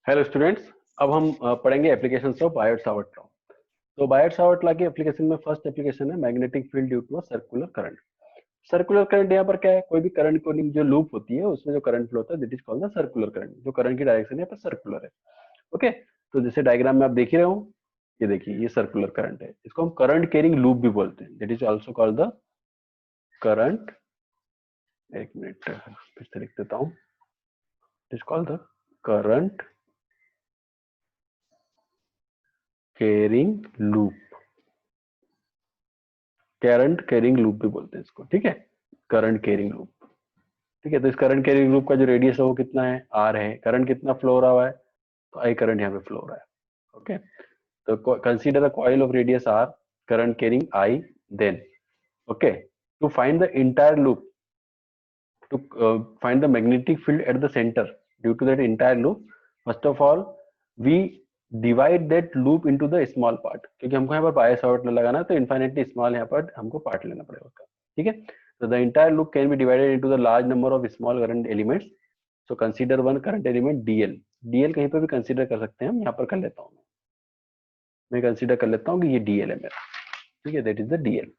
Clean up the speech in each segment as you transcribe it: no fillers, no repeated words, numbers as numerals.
Hello students. अब हम पढ़ेंगे एप्लीकेशंस ऑफ बायट-सावर्त लॉ। तो बायट-सावर्त लॉ की एप्लीकेशन में फर्स्ट एप्लीकेशन है magnetic field due to a circular current. Circular current यहाँ पर क्या है, कोई भी करंट को जो लूप होती है उसमें जो करंट फ्लो होता है that is called the circular current. जो करंट की डायरेक्शन यहाँ पर सर्कुलर है। ओके, तो जैसे डायग्राम में आप देख ही रहे हो, ये देखिए ये सर्कुलर करंट है, इसको हम करंट कैरिंग लूप भी बोलते हैं, that is also called the current. एक मिनट फिर से लिख देता हूँ, it is called the current carrying loop. Current carrying loop भी बोलते हैं इसको, ठीक है, करंट कैरिंग लूप। ठीक है, तो इस करंट कैरिंग लूप का जो रेडियस है वो कितना है, आर है। करंट कितना फ्लो हो रहा हुआ है, तो आई करंट यहाँ पे फ्लो हो रहा है। ओके, तो consider a coil of radius r, current carrying I, then okay to find the entire loop, to find the magnetic field at the center due to that entire loop, first of all we divide that loop into the small part, क्योंकि हमको यहाँ पर बायट-सावर्त law लगाना है तो infinitely small यहाँ पर हमको पार्ट लेना पड़ेगा उसका। ठीक है, तो the entire loop can be divided into the large number of small current elements. So consider one current element DL. DL कहीं पर भी कंसीडर कर सकते हैं हम, यहाँ पर कर लेता हूँ मैं कंसीडर कर लेता हूँ कि ये डीएल है मेरा। ठीक है, that is the DL.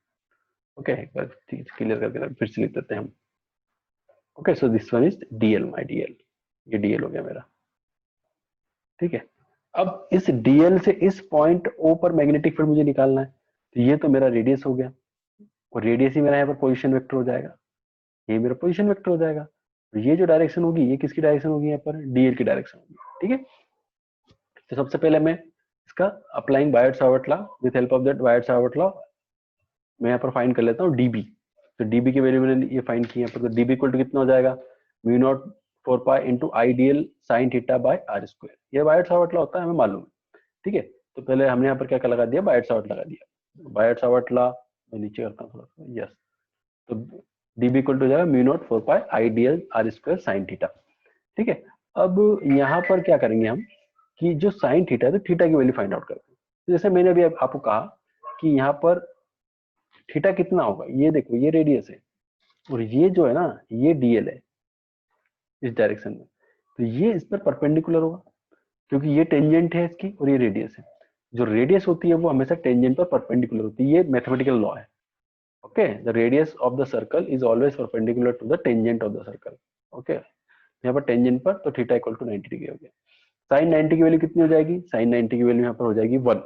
Okay, एक बार क्लियर करके फिर से लिख देते हैं हम। Okay, so this one is DL, my DL. ये डीएल हो गया मेरा। ठीक है, अब इस डीएल से इस पॉइंट ओ पर मैग्नेटिक फील्ड मुझे निकालना है, तो ये तो मेरा रेडियस हो गया, और रेडियस ही मेरा यहाँ पर पोजीशन वेक्टर हो जाएगा, ये मेरा पोजीशन वेक्टर हो जाएगा। तो ये जो डायरेक्शन होगी ये किसकी डायरेक्शन होगी, यहाँ पर डीएल की डायरेक्शन होगी। ठीक है, तो सबसे पहले मैं इसका applying Biot Savart law, with help of that Biot Savart law मैं यहाँ पर फाइंड कर लेता हूँ डीबी। तो डीबी की वैल्यू मैंने ये फाइंड की यहाँ पर, तो डीबी इक्वल टू कितना हो जाएगा, mu naught 4 pi into I DL sine theta by are square. ये बायट-सावर्त लॉ होता है, हमें मालूम है। ठीक है, तो पहले हमने यहाँ पर क्या क्या लगा दिया, बायट-सावर्त लगा दिया। बायट-सावर्त लॉ मैं नीचे करता हूँ थोड़ा सा, यस, तो डीबी इक्वल टू जाएगा mu naught 4 pi I dl r square sine theta. ठीक है, अब यहाँ पर क्या करेंगे हम कि जो साइन थीटा है तो थीटा की वैल्यू फाइंड आउट करते हैं। तो जैसे मैंने अभी आपको कहा कि यहाँ पर थीटा कितना होगा, ये देखो ये रेडियस है, और ये जो है ना ये डीएल है इस डायरेक्शन में, तो ये इस पर परपेंडिकुलर होगा, क्योंकि ये टेंजेंट है इसकी और ये रेडियस है। जो रेडियस होती है वो हमेशा टेंजेंट पर परपेंडिकुलर होती है, ये मैथमेटिकल लॉ है। Okay, the radius of the circle is always perpendicular to the tangent of the circle. Okay, यहाँ पर टेंजेंट पर तो थीटा इक्वल टू 90 डिग्री हो गया। साइन 90 की वैल्यू कितनी हो जाएगी, साइन 90 की वैल्यू यहाँ पर हो जाएगी 1।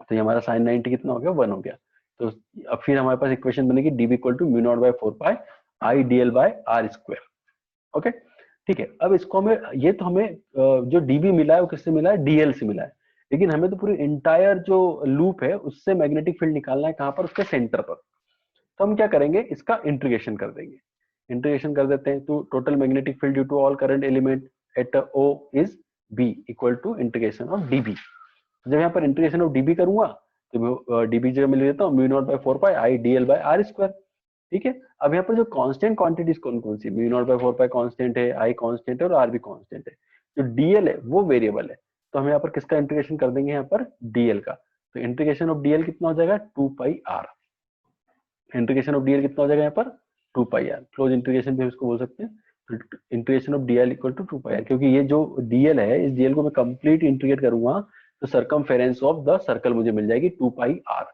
तो ये हमारा साइन 90 कितना हो गया, 1 हो गया। तो अब फिर हमारे पास इक्वेशन बनेगी dB equal to mu naught by 4 pi I dl by are square. Okay, ठीक है, अब इसको हमें, ये तो हमें जो डीबी मिला है वो किससे मिला है, डीएल से मिला है, लेकिन हमें तो पूरी इंटायर जो लूप है उससे मैग्नेटिक फील्ड निकालना है, कहां पर, उसके सेंटर पर। तो हम क्या करेंगे, इसका इंटीग्रेशन कर देंगे। इंटीग्रेशन कर देते हैं, तो total magnetic field due to all current element at O is B equal to integration of dB. जब यहाँ पर इंटीग्रेशन ऑफ डीबी करूंगा तो डीबी जगह मैं ले लेता हूँ mu naught by 4 pi I dl by are square. ठीक है, अब यहाँ पर जो कांस्टेंट क्वांटिटीज कौन कौन सी, mu naught by 4 pi constant है, आई कांस्टेंट है और आर भी कांस्टेंट है। जो डीएल है वो वेरिएबल है, तो हम यहाँ पर किसका इंटीग्रेशन कर देंगे, यहाँ पर डीएल का। तो इंटीग्रेशन ऑफ डीएल कितना हो जाएगा, 2 pi are. Integration of DL कितना हो जाएगा यहाँ पर, 2 पाई आर। क्लोज इंटीग्रेशन भी हम इसको बोल सकते हैं। Integration of dl equal to 2 pi r, क्योंकि ये जो डीएल है इस डीएल को मैं कंप्लीट इंटीग्रेट करूंगा तो सरकमफेरेंस ऑफ द सर्कल मुझे मिल जाएगी 2 पाई आर।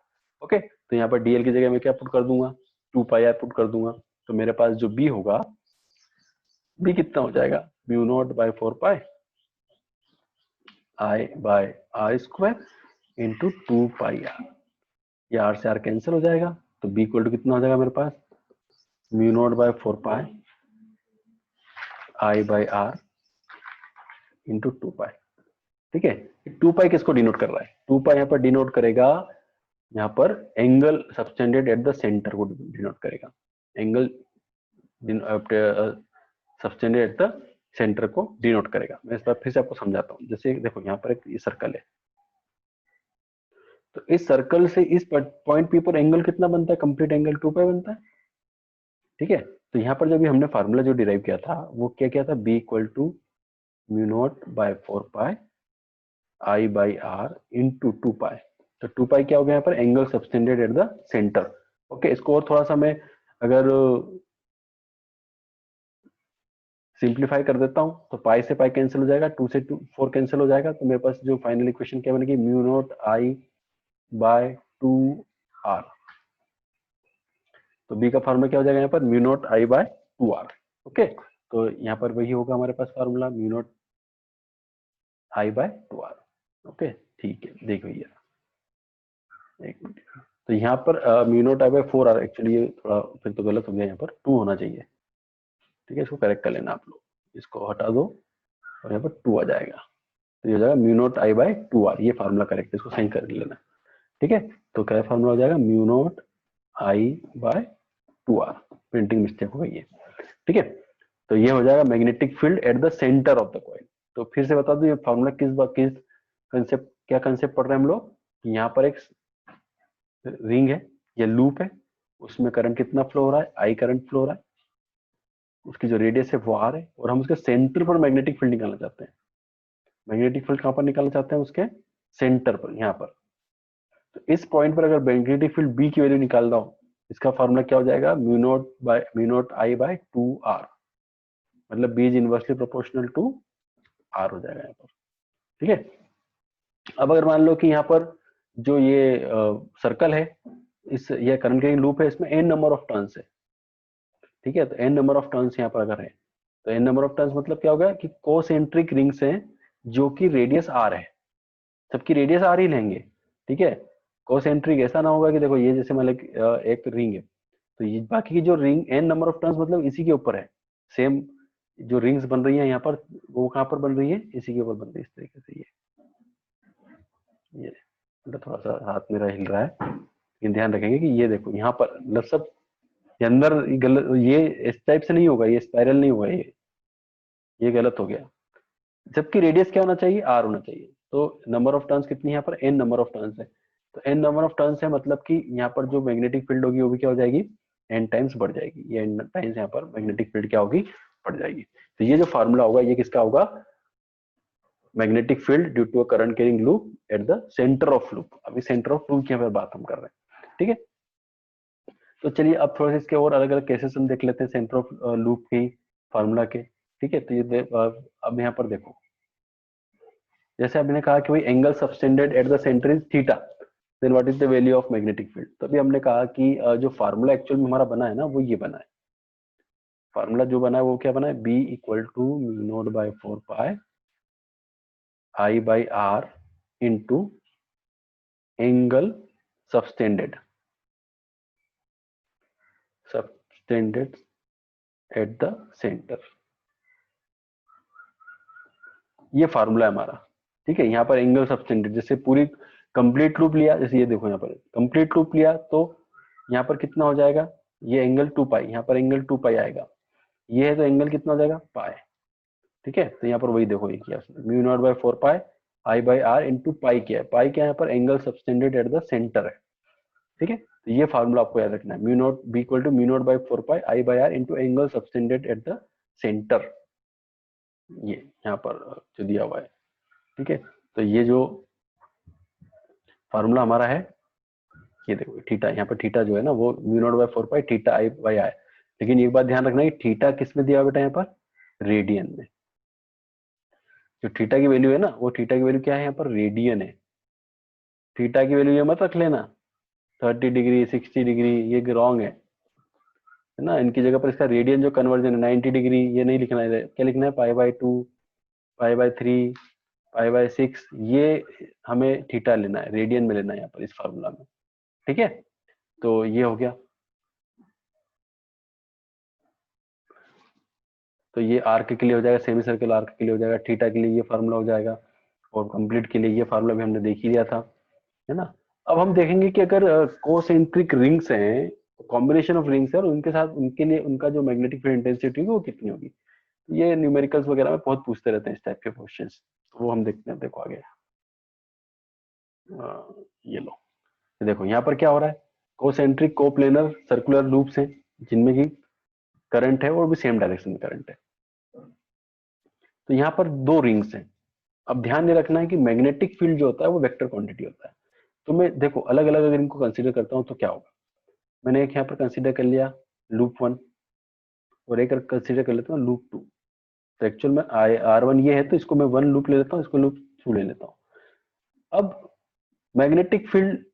ओके, तो यहाँ पर डीएल की जगह मैं क्या पुट कर दूंगा, 2 पाई आर पुट कर दूंगा। तो मेरे पास जो बी होगा, बी कितना हो जाएगा, mu naught by 4 pi I by are square into 2 pi r. ये आर से आर कैंसिल हो जाएगा, तो बी इक्वल टू कितना हो जाएगा मेरे पास, mu naught by 4 pi I by R into 2 pi. ठीक है, 2 पाई किसको डिनोट कर रहा है, 2 पाई यहाँ पर डिनोट करेगा, यहाँ पर angle subtended at the centre को डिनोट करेगा, angle subtended at the centre को डिनोट करेगा। मैं इस बार फिर से आपको समझाता हूँ। जैसे देखो यहाँ पर एक ये सर्कल है, तो इस सर्कल से इस पॉइंट पी पर एंगल कितना बनता है, कंप्लीट एंगल 2 पाई बनता है। ठीक है, तो यहाँ पर जब हमने फार्मूला जो डिराइव किया था वो क्या किया था, B equal to mu naught by 4 pi I by r into 2 pi. तो 2 पाई क्या हो गया यहाँ पर, angle subtended at the centre. Okay, इसको और थोड़ा सा मैं अगर सिंप्लीफाई कर देता हूँ तो पाई से पाई कैंसिल हो जाएगा, 2 से 2 4 कैंसिल हो जाएगा, तो मेरे पास जो फाइनल इक्वेशन क्या बनेगी, mu naught I by 2r। तो बी का फार्मूला क्या हो जाएगा यहाँ पर, mu naught I by 2r। Okay, तो यहाँ पर वही होगा हमारे पास formula, mu naught I by 2r। Okay ठीक है, देखो भैया एक मिनट, तो यहाँ पर म्यू नॉट आई बाय 4r, एक्चुअली ये थोड़ा फिर तो गलत हो गया, यहाँ पर 2 होना चाहिए। ठीक है, इसको करेक्ट कर लेना आप लोग, इसको हटा दो और यहाँ पर 2 आ जाएगा, तो ये हो जाएगा mu naught I by 2r, ये फार्मूला करेक्ट है, इसको सही कर लेना। ठीक है, तो क्या फार्मूला हो जाएगा, mu naught I by 2r, printing mistake हो गई है। ठीक है, तो ये हो जाएगा magnetic field at the centre of the coil. तो फिर से बता दो ये फार्मूला किस कंसेप्ट, क्या कंसेप्ट पढ़ रहे हैं हम लोग, यहाँ पर एक रिंग है, ये लूप है, उसमें करंट कितना फ्लो हो रहा है, आई करंट फ्लो हो रहा है, उसकी जो रेडियस है वो आर है, और हम उसके सेंटर पर मैग्नेटिक फील्ड निकालना चाहते हैं। मैग्नेटिक फील्ड कहां पर निकालना चाहते हैं, उसके सेंटर पर, यहाँ पर। तो इस पॉइंट पर अगर मैग्नेटिक फील्ड बी की वैल्यू निकाल रहा हूं, इसका फार्मूला क्या हो जाएगा, mu naught I by 2r, मतलब B is inversely proportional to r हो जाएगा यहाँ पर। ठीक है, अब अगर मान लो कि यहाँ पर जो ये सर्कल है, इस ये करंट कैरिंग लूप है, इसमें n नंबर ऑफ टर्न्स है। ठीक है, तो n नंबर ऑफ टर्न्स यहाँ पर अगर है, तो n नंबर ऑफ टर्न्स मतलब क्या होगा कि कोसेंट्रिक रिंग्स हैं जो कि रेडियस r है, सबकी रेडियस r ही लेंगे। ठीक है, कोसेंट्रिक ऐसा ना होगा कि देखो ये जैसे मतलब एक रिंग है, तो ये बाकी की जो ring n number of turns मतलब इसी के ऊपर है, सेम जो रिंग्स बन रही है यहाँ पर, वो कहाँ पर बन रही है, इसी के ऊपर बन रही है, इस तरीके से। ये मतलब थोड़ा सा हाथ मेरा हिल रहा है, लेकिन ध्यान रखेंगे कि ये देखो यहाँ पर मतलब सब ये अंदर गलत, ये इस टाइप से नहीं होगा, ये स्पाइरल नहीं होगा, ये गलत हो गया। जबकि रेडियस क्या होना चाहिए, आर होना चाहिए। तो नंबर ऑफ टर्न्स कितनी है यहाँ पर, एन नंबर ऑफ टर्न्स है, तो एन नंबर ऑफ टर्न्स है, मतलब कि यहाँ पर जो मैग्नेटिक फील्ड होगी वो भी क्या हो जाएगी, एन टाइम्स बढ़ जाएगी, ये एन टाइम्स यहाँ पर मैग्नेटिक फील्ड क्या होगी, बढ़ जाएगी। तो ये जो फार्मूला होगा ये किसका होगा, magnetic field due to a current carrying loop at the centre of loop. अभी सेंटर ऑफ लूप की यहाँ पर बात हम कर रहे हैं। ठीक है, तो चलिए अब थोड़ा सा इसके और अलग अलग केसेस हम देख लेते हैं सेंटर ऑफ लूप की फार्मूला के। ठीक है, तो ये अब यहाँ पर देखो, जैसे हमने कहा कि भाई angle subtended at the centre is theta, then what is the value of magnetic field. तो अभी हमने कहा कि जो फार्मूला एक्चुअल में हमारा बना है ना, वो ये बना है, फार्मूला जो बना है वो क्या बना है, B equal to mu naught by 4 pi I by r into angle subtended subtended at the centre, ये फार्मूला है हमारा। ठीक है, यहाँ पर एंगल सबटेंडेड, जैसे पूरी कंप्लीट लूप लिया, जैसे ये देखो यहाँ पर कंप्लीट लूप लिया, तो यहाँ पर कितना हो जाएगा, ये एंगल 2 पाई, यहाँ पर एंगल 2 पाई आएगा, ये है तो एंगल कितना हो जाएगा, पाई। ठीक है, तो यहाँ पर वही देखो, ये किया mu naught by 4 pi I by r into pi किया है, पाई क्या यहाँ पर angle subtended at the centre है। ठीक है, तो ये फार्मूला आपको याद रखना है, mu naught B equal to mu naught by 4 pi I by r into angle subtended at the centre, ये यहाँ पर जो दिया हुआ है। ठीक है, तो ये जो फार्मूला हमारा है, ये देखो थीटा, यहाँ पर थीटा जो है ना वो mu naught by 4 pi theta I by r, लेकिन एक बात ध्यान रखना है, थीटा किस में दिया हुआ बेटा, यहाँ पर रेडियन में। जो थीटा की वैल्यू है ना, वो थीटा की वैल्यू क्या है, यहाँ पर रेडियन है। थीटा की वैल्यू ये मत रख लेना 30 डिग्री 60 डिग्री, ये रॉन्ग है ना, इनकी जगह पर इसका रेडियन जो कन्वर्जन है 90 डिग्री, ये नहीं लिखना है, क्या लिखना है, pi by 2 pi bye 3 pi by 6, ये हमें थीटा लेना है, रेडियन में लेना है यहाँ पर इस फार्मूला में। ठीक है, तो ये हो गया, तो ये आर्क के लिए हो जाएगा, सेमी सर्कल आर्क के लिए हो जाएगा, थीटा के लिए ये फार्मूला हो जाएगा, और कंप्लीट के लिए ये फार्मूला भी हमने देख ही लिया था, है ना। अब हम देखेंगे कि अगर कोसेंट्रिक रिंग्स हैं, कॉम्बिनेशन ऑफ रिंग्स है, और उनके साथ उनके लिए उनका जो मैग्नेटिक फील्ड इंटेंसिटी होगी वो कितनी होगी। ये न्यूमेरिकल्स वगैरह में बहुत पूछते रहते हैं इस टाइप के क्वेश्चंस, तो वो हम देखते हैं, देखो आगे। ये लो, ये देखो यहाँ पर क्या हो रहा है, कोसेंट्रिक कोप्लेनर सर्कुलर लूप्स हैं जिनमें की करंट है और भी सेम डायरेक्शन में करंट है। तो यहाँ पर दो रिंग्स हैं। अब ध्यान ये रखना है कि मैग्नेटिक फील्ड जो होता है वो वेक्टर क्वांटिटी होता है। तो मैं देखो अलग अलग अगर इनको कंसीडर करता हूँ तो क्या होगा, मैंने एक यहाँ पर कंसीडर कर लिया लूप 1, और एक कंसीडर कर लेता हूँ लूप 2। तो एक्चुअल में R1 ये है, तो इसको मैं 1 लूप ले लेता हूँ, इसको लूप 2 ले लेता हूँ। अब मैग्नेटिक फील्ड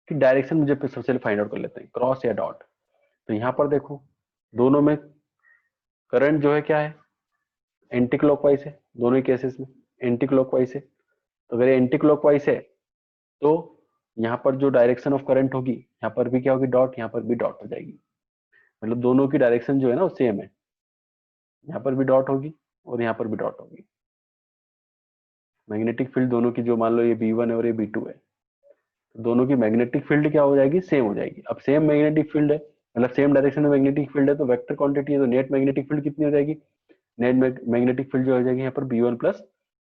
की डायरेक्शन मुझे सबसे पहले फाइंड आउट कर लेते हैं, क्रॉस या डॉट। तो यहाँ पर देखो दोनों में करंट जो है क्या है, एंटी क्लॉकवाइज है, दोनों ही केसेस में एंटी क्लॉकवाइज है। तो अगर ये एंटी क्लॉकवाइज है तो यहाँ पर जो डायरेक्शन ऑफ करंट होगी, यहाँ पर भी क्या होगी, डॉट, यहाँ पर भी डॉट हो जाएगी। मतलब दोनों की डायरेक्शन जो है ना वो सेम है, यहाँ पर भी डॉट होगी और यहाँ पर भी डॉट होगी। मैग्नेटिक फील्ड दोनों की जो, मान लो ये B1 है और ये B2 है, तो दोनों की मैग्नेटिक फील्ड क्या हो जाएगी, सेम हो जाएगी। अब सेम मैग्नेटिक फील्ड है, मतलब सेम डायरेक्शन में मैग्नेटिक फील्ड है, तो वेक्टर क्वांटिटी है, तो नेट मैग्नेटिक फील्ड कितनी हो जाएगी, नेट मैग्नेटिक फील्ड जो हो जाएगी यहाँ पर B1 प्लस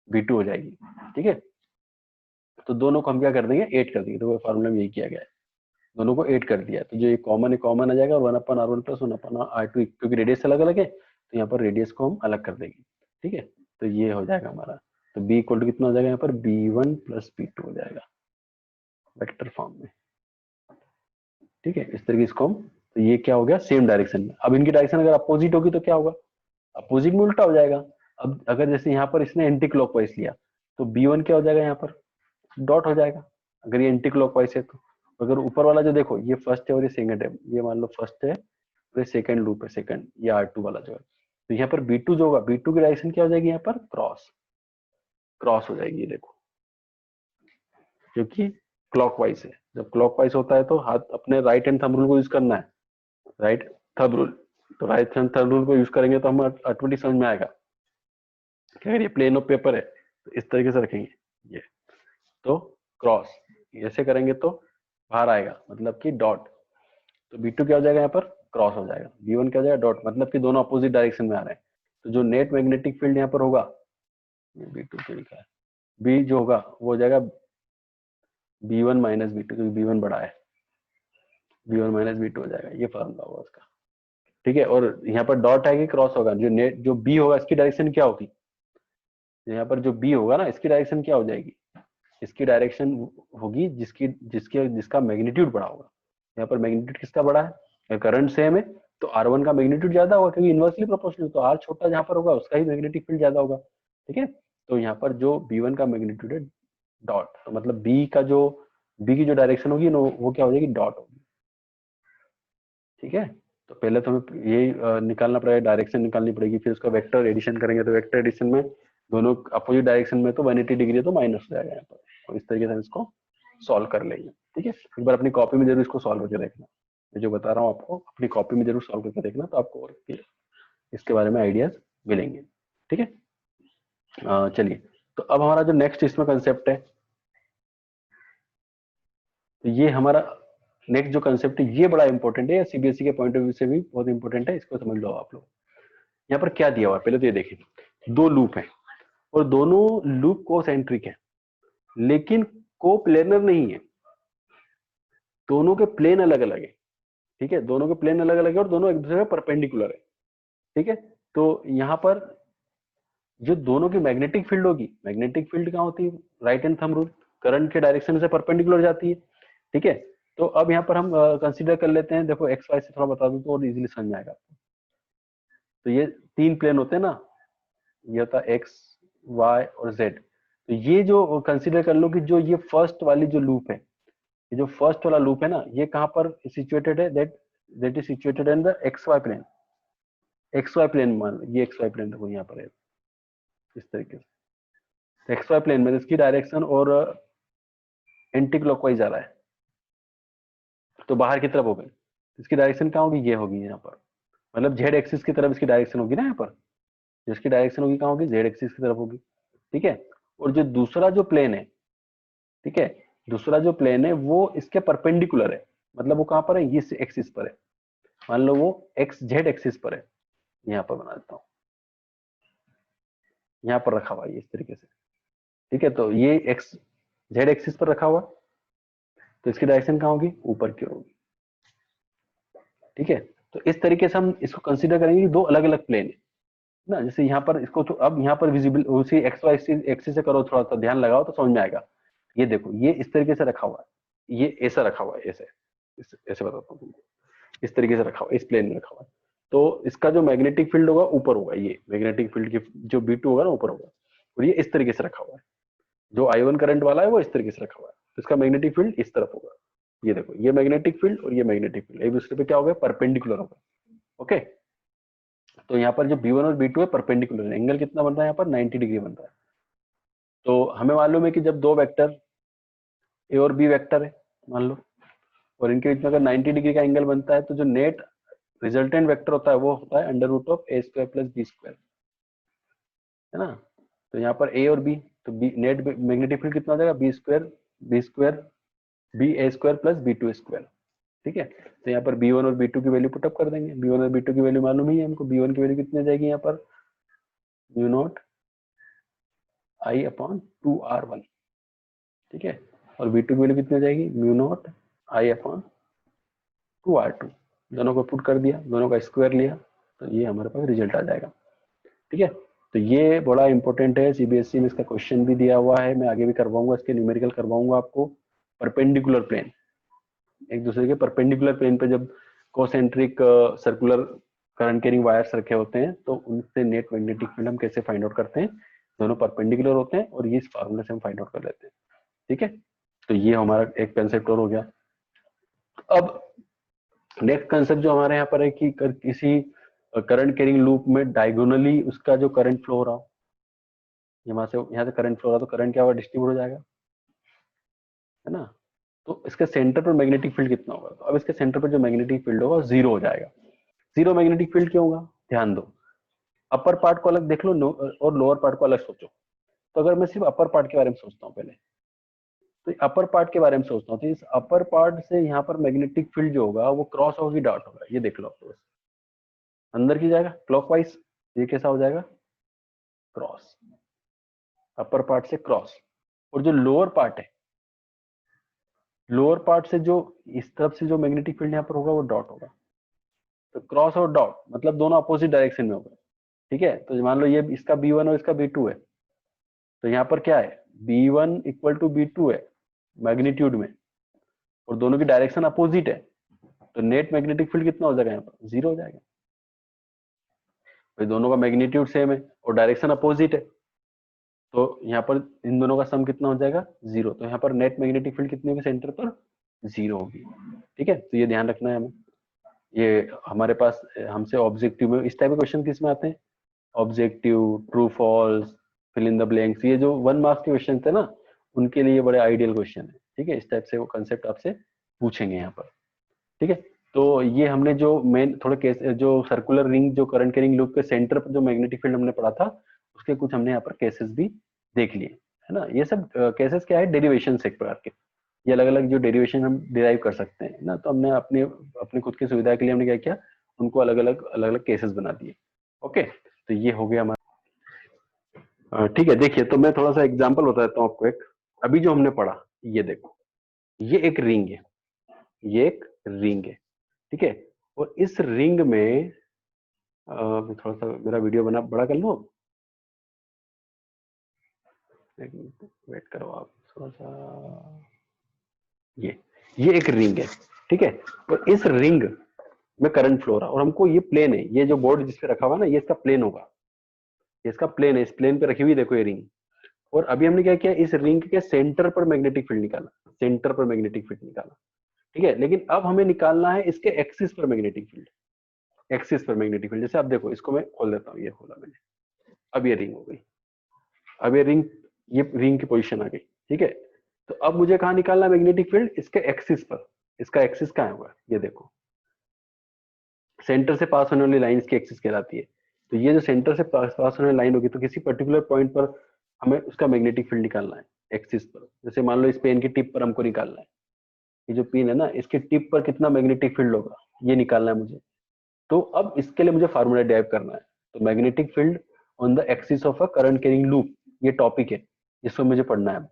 B2 हो जाएगी। ठीक है, तो दोनों को हम क्या कर देंगे, 8 कर देंगे। तो फॉर्मूला में यही किया गया है, दोनों को 8 कर दिया, तो जो ये कॉमन है कॉमन आ जाएगा, 1/R1 प्लस 1/R2, क्योंकि रेडियस अलग अलग है तो यहाँ पर रेडियस को हम अलग कर देंगे। ठीक है, तो ये हो जाएगा हमारा, तो B इक्वल टू कितना हो जाएगा यहाँ पर, B1 प्लस B2 हो जाएगा वेक्टर फॉर्म में। ठीक है, इस तरीके इसको हम, तो ये क्या हो गया, सेम डायरेक्शन में। अब इनकी डायरेक्शन अगर अपोजिट होगी तो क्या होगा, अपोजिट में उल्टा हो जाएगा। अब अगर जैसे यहाँ पर इसने एंटी क्लॉकवाइज लिया, तो B1 क्या हो जाएगा, यहाँ पर डॉट हो जाएगा, अगर ये एंटी क्लॉकवाइज है तो। अगर ऊपर वाला जो देखो, ये फर्स्ट है और ये सेकंड है, ये मान लो फर्स्ट है और ये सेकंड लूप है, सेकंड, ये R2 वाला जो है, तो यहाँ पर B2 जो होगा, B2 की डायरेक्शन क्या हो जाएगी, यहाँ पर क्रॉस, क्रॉस हो जाएगी, ये देखो, क्योंकि क्लॉकवाइज है। जब क्लॉकवाइज होता है तो हाथ अपने राइट हैंड थंब रूल को यूज करना है, राइट थंब रूल। तो राइट हैंड थंब रूल को यूज करेंगे तो हम ऑटोमेटिक समझ में आएगा कि अगर ये प्लेन ऑफ पेपर है तो इस तरीके से रखेंगे ये, तो क्रॉस ऐसे करेंगे तो बाहर आएगा, मतलब कि डॉट। तो B2 क्या हो जाएगा, यहाँ पर क्रॉस हो जाएगा, B1 क्या हो जाएगा, डॉट, मतलब कि दोनों अपोजिट डायरेक्शन में आ रहे हैं। तो जो नेट मैग्नेटिक फील्ड यहाँ पर होगा, B2 क्यों लिखा है, B जो होगा वो हो जाएगा B1 माइनस B2, क्योंकि B1 बड़ा है, B1 माइनस B2 हो जाएगा, ये फॉर्मूला होगा उसका। ठीक है, और यहाँ पर डॉट है कि क्रॉस होगा, जो नेट जो B होगा इसकी डायरेक्शन क्या होगी, यहाँ पर जो B होगा ना इसकी डायरेक्शन क्या हो जाएगी, इसकी डायरेक्शन होगी जिसकी जिसके जिसका मैग्नीट्यूड बड़ा होगा। यहाँ पर मैग्नीट्यूड किसका बड़ा है, करंट सेम है तो R1 का मैग्नीट्यूड ज्यादा होगा, क्योंकि इनवर्सली प्रोपोर्शनल, तो R छोटा जहां पर होगा उसका ही मैग्नेटिक फील्ड ज्यादा होगा। ठीक है, तो यहाँ पर जो B1 का मैग्नीट्यूड है डॉट, तो मतलब B की जो डायरेक्शन होगी वो क्या हो जाएगी, डॉट होगी। ठीक है, तो पहले तो हमें ये निकालना पड़ेगा, डायरेक्शन निकालनी पड़ेगी, फिर उसका वेक्टर एडिशन करेंगे, तो वेक्टर एडिशन में दोनों अपोजिट डायरेक्शन में तो 180 डिग्री है तो माइनस हो जाएगा यहाँ पर। तो इस तरीके से हम इसको सॉल्व कर लेंगे। ठीक है, एक बार अपनी कॉपी में जरूर इसको सॉल्व करके देखना, मैं जो बता रहा हूँ आपको अपनी कॉपी में जरूर सॉल्व करके देखना, तो आपको और इसके बारे में आइडियाज मिलेंगे। ठीक है, चलिए, तो अब हमारा जो नेक्स्ट इसमें कंसेप्ट है, तो ये हमारा नेक्स्ट जो कंसेप्ट है ये बड़ा इंपॉर्टेंट है, या CBSE के पॉइंट ऑफ व्यू से भी बहुत इंपॉर्टेंट है, इसको समझ लो आप लोग। यहाँ पर क्या दिया हुआ है, पहले तो ये देखें, दो लूप है और दोनों लूप कोसेंट्रिक है, लेकिन कोप्लेनर नहीं है, दोनों के प्लेन अलग अलग है। ठीक है, दोनों के प्लेन अलग अलग है और दोनों एक दूसरे के परपेंडिकुलर है। ठीक है, तो यहाँ पर जो दोनों की मैग्नेटिक फील्ड होगी, मैग्नेटिक फील्ड कहाँ होती है, right hand thumb rule, current के डायरेक्शन से परपेंडिकुलर जाती है। ठीक है, तो अब यहाँ पर हम कंसीडर कर लेते हैं, देखो एक्स वाई से थोड़ा बता दूं तो और इजीली समझ में आएगा। तो ये 3 प्लेन होते हैं ना, ये होता है एक्स वाई और जेड। तो ये जो कंसीडर कर लो कि जो ये फर्स्ट वाली जो लूप है, ये जो फर्स्ट वाला लूप है ना, ये कहाँ पर सिचुएटेड है, that is situated in the x y plane. X y plane मान लो, ये एक्स वाई प्लेन देखो यहाँ पर है इस तरीके से, एक्स वाई प्लेन में इसकी डायरेक्शन और एंटी क्लॉकवाइज आ रहा है, तो बाहर की तरफ हो गई, इसकी डायरेक्शन कहाँ होगी, ये होगी यहाँ पर, मतलब जेड एक्सिस की तरफ इसकी डायरेक्शन होगी ना, यहाँ पर जिसकी डायरेक्शन होगी कहाँ होगी, जेड एक्सिस की तरफ होगी। ठीक है, और जो दूसरा जो प्लेन है, ठीक है, दूसरा जो प्लेन है वो इसके परपेंडिकुलर है, मतलब वो कहाँ पर है, ये एक्सिस पर है, मान लो वो एक्स जेड एक्सिस पर है, यहाँ पर बना देता हूँ, यहाँ पर रखा हुआ है इस तरीके से। ठीक है, तो ये एक्स जेड एक्सिस पर रखा हुआ, तो इसकी डायरेक्शन कहाँ होगी, ऊपर की ओर होगी। ठीक है, तो इस तरीके से हम इसको कंसीडर करेंगे कि दो अलग अलग प्लेन है ना, जैसे यहाँ पर इसको तो अब यहाँ पर विजिबल उसी एक्स वाई एक्सिस से करो, थोड़ा सा ध्यान लगाओ तो समझ में आएगा। ये देखो ये इस तरीके से रखा हुआ है, ये ऐसा रखा हुआ है, ऐसे ऐसे बताता हूँ तुमको, इस तरीके से रखा हुआ है, इस प्लेन में रखा हुआ है। तो इसका जो मैग्नेटिक फील्ड होगा ऊपर होगा, ये मैग्नेटिक फील्ड की जो B2 होगा ना ऊपर होगा, और ये इस तरीके से रखा हुआ है, जो I1 करंट वाला है वो इस तरीके से रखा हुआ है, तो इसका मैग्नेटिक फील्ड इस तरफ होगा। ये देखो, ये मैग्नेटिक फील्ड और ये मैग्नेटिक फील्ड एक दूसरे पे क्या होगा, परपेंडिकुलर होगा। ओके, तो यहाँ पर जो B1 और B2 है परपेंडिकुलर है, एंगल कितना बन रहा है यहाँ पर 90 डिग्री बन रहा है। तो हमें मालूम है कि जब दो वेक्टर ए और बी वेक्टर है मान लो, और इनके बीच में अगर 90 डिग्री का एंगल बनता है, तो जो नेट रिजल्टेंट वेक्टर होता है वो होता है under root of a square plus b square, है ना। तो यहाँ पर ए और बी, तो बी नेट मैग्नेटिक फील्ड कितना हो जाएगा, बी ए स्क्वायर प्लस B2 स्क्वायर। ठीक है, तो यहाँ पर B1 और B2 की वैल्यू पुटअप कर देंगे। B1 और B2 की वैल्यू मालूम ही है हमको, B1 की वैल्यू कितनी आ जाएगी यहाँ पर, mu naught I upon 2R1। ठीक है, और B2 की वैल्यू कितनी आ जाएगी, mu naught I upon 2R2। दोनों को पुट कर दिया, दोनों का स्क्वायर लिया, तो ये हमारे पास रिजल्ट आ जाएगा। ठीक है, तो ये बड़ा इंपॉर्टेंट है, सीबीएसई में इसका क्वेश्चन भी दिया हुआ है, मैं आगे भी करवाऊंगा, इसके न्यूमेरिकल करवाऊंगा आपको। परपेंडिकुलर प्लेन, एक दूसरे के परपेंडिकुलर प्लेन पे जब concentric circular current carrying wires रखे होते हैं, तो उनसे नेट मैग्नेटिक फील्ड हम कैसे फाइंड आउट करते हैं, दोनों परपेंडिकुलर होते हैं, और ये इस फार्मूले से हम फाइंड आउट कर लेते हैं। ठीक है, तो ये हमारा एक कंसेप्ट और हो गया। अब नेक्स्ट कंसेप्ट जो हमारे यहाँ पर है कि किसी करंट कैरिंग लूप में डायगोनली उसका जो करंट फ्लो हो रहा हो, यहाँ से करंट फ्लो हो रहा, तो करंट क्या होगा, डिस्ट्रीब्यूट हो जाएगा, है ना। तो इसके सेंटर पर मैग्नेटिक फील्ड कितना होगा, तो अब इसके सेंटर पर जो मैग्नेटिक फील्ड होगा जीरो हो जाएगा। जीरो मैग्नेटिक फील्ड क्यों होगा, ध्यान दो, अपर पार्ट को अलग देख लो और लोअर पार्ट को अलग सोचो। तो अगर मैं सिर्फ अपर पार्ट के बारे में सोचता हूँ पहले, तो अपर पार्ट के बारे में सोचता हूँ, तो इस अपर पार्ट से यहाँ पर मैग्नेटिक फील्ड जो होगा वो क्रॉस होगी, डॉट होगा, ये देख लो आप, अंदर की जाएगा क्लॉकवाइज, ये कैसा हो जाएगा, क्रॉस, अपर पार्ट से क्रॉस। और जो लोअर पार्ट है, लोअर पार्ट से जो इस तरफ से जो मैग्नेटिक फील्ड यहाँ पर होगा वो डॉट होगा। तो क्रॉस और डॉट मतलब दोनों अपोजिट डायरेक्शन में होगा। ठीक है, तो मान लो ये इसका B1 और इसका B2 है, तो यहाँ पर क्या है, B1 इक्वल टू B2 है मैग्नीट्यूड में, और दोनों की डायरेक्शन अपोजिट है, तो नेट मैग्नेटिक फील्ड कितना हो जाएगा, यहाँ पर जीरो हो जाएगा। भाई दोनों का मैग्नीट्यूड सेम है और डायरेक्शन अपोजिट है, तो यहाँ पर इन दोनों का सम कितना हो जाएगा, जीरो। तो यहाँ पर नेट मैग्नेटिक फील्ड कितनी होगी, सेंटर पर जीरो होगी। ठीक है, तो ये ध्यान रखना है हमें। ये हमारे पास हमसे ऑब्जेक्टिव में इस टाइप के क्वेश्चन किस में आते हैं, objective, true false, fill in the blanks, ये जो 1 मार्क्स के क्वेश्चन थे ना, उनके लिए बड़े आइडियल क्वेश्चन है। ठीक है, इस टाइप से वो कंसेप्ट आपसे पूछेंगे यहाँ पर। ठीक है, तो ये हमने जो मेन थोड़े केस, जो सर्कुलर रिंग, जो करंट कैरिंग लूप के सेंटर पर जो मैग्नेटिक फील्ड हमने पढ़ा था, उसके कुछ हमने यहाँ पर केसेस भी देख लिए, है ना। ये सब केसेस क्या है, डेरिवेशन एक प्रकार के, ये अलग अलग जो डेरिवेशन हम डिराइव कर सकते हैं ना, तो हमने अपने अपने खुद की सुविधा के लिए हमने क्या किया, उनको अलग अलग केसेस बना दिए। ओके, तो ये हो गया हमारा। ठीक है, देखिए, तो मैं थोड़ा सा एग्जांपल बता देता हूँ आपको एक। अभी जो हमने पढ़ा, ये देखो, ये एक रिंग है, ये एक रिंग है। ठीक है, और इस रिंग में थोड़ा सा मेरा वीडियो बना बड़ा कर लो, वेट करो आप थोड़ा सा। ये एक रिंग है, ठीक है, और इस रिंग में करंट फ्लो रहा, और हमको ये प्लेन है, ये जो बोर्ड जिस पे रखा हुआ ना, ये इसका प्लेन होगा, ये इसका प्लेन है, इस प्लेन पे रखी हुई देखो ये रिंग। और अभी हमने क्या किया, इस रिंग के सेंटर पर मैग्नेटिक फील्ड निकाला, सेंटर पर मैग्नेटिक फील्ड निकाला। ठीक है, लेकिन अब हमें निकालना है इसके एक्सिस पर मैग्नेटिक फील्ड, एक्सिस पर मैग्नेटिक फील्ड। जैसे आप देखो, इसको मैं खोल देता हूँ, ये खोला मैंने, अब ये रिंग हो गई, अब ये रिंग की पोजीशन आ गई। ठीक है, तो अब मुझे कहाँ निकालना है मैग्नेटिक फील्ड, इसके एक्सिस पर। इसका एक्सिस कहाँ होगा, ये देखो, सेंटर से पास होने वाली लाइन इसकी एक्सिस कहलाती है। तो ये जो सेंटर से पास होने वाली लाइन होगी, तो किसी पर्टिकुलर पॉइंट पर हमें उसका मैग्नेटिक फील्ड निकालना है एक्सिस पर। जैसे मान लो इस पेन की टिप पर हमको निकालना है, ये जो पिन है ना, इसके टिप पर कितना मैग्नेटिक फील्ड होगा, ये निकालना है मुझे। तो अब इसके लिए मुझे फार्मूला डेराइव करना है। तो magnetic field on the axis of a current carrying loop, ये टॉपिक है, इसको मुझे पढ़ना है।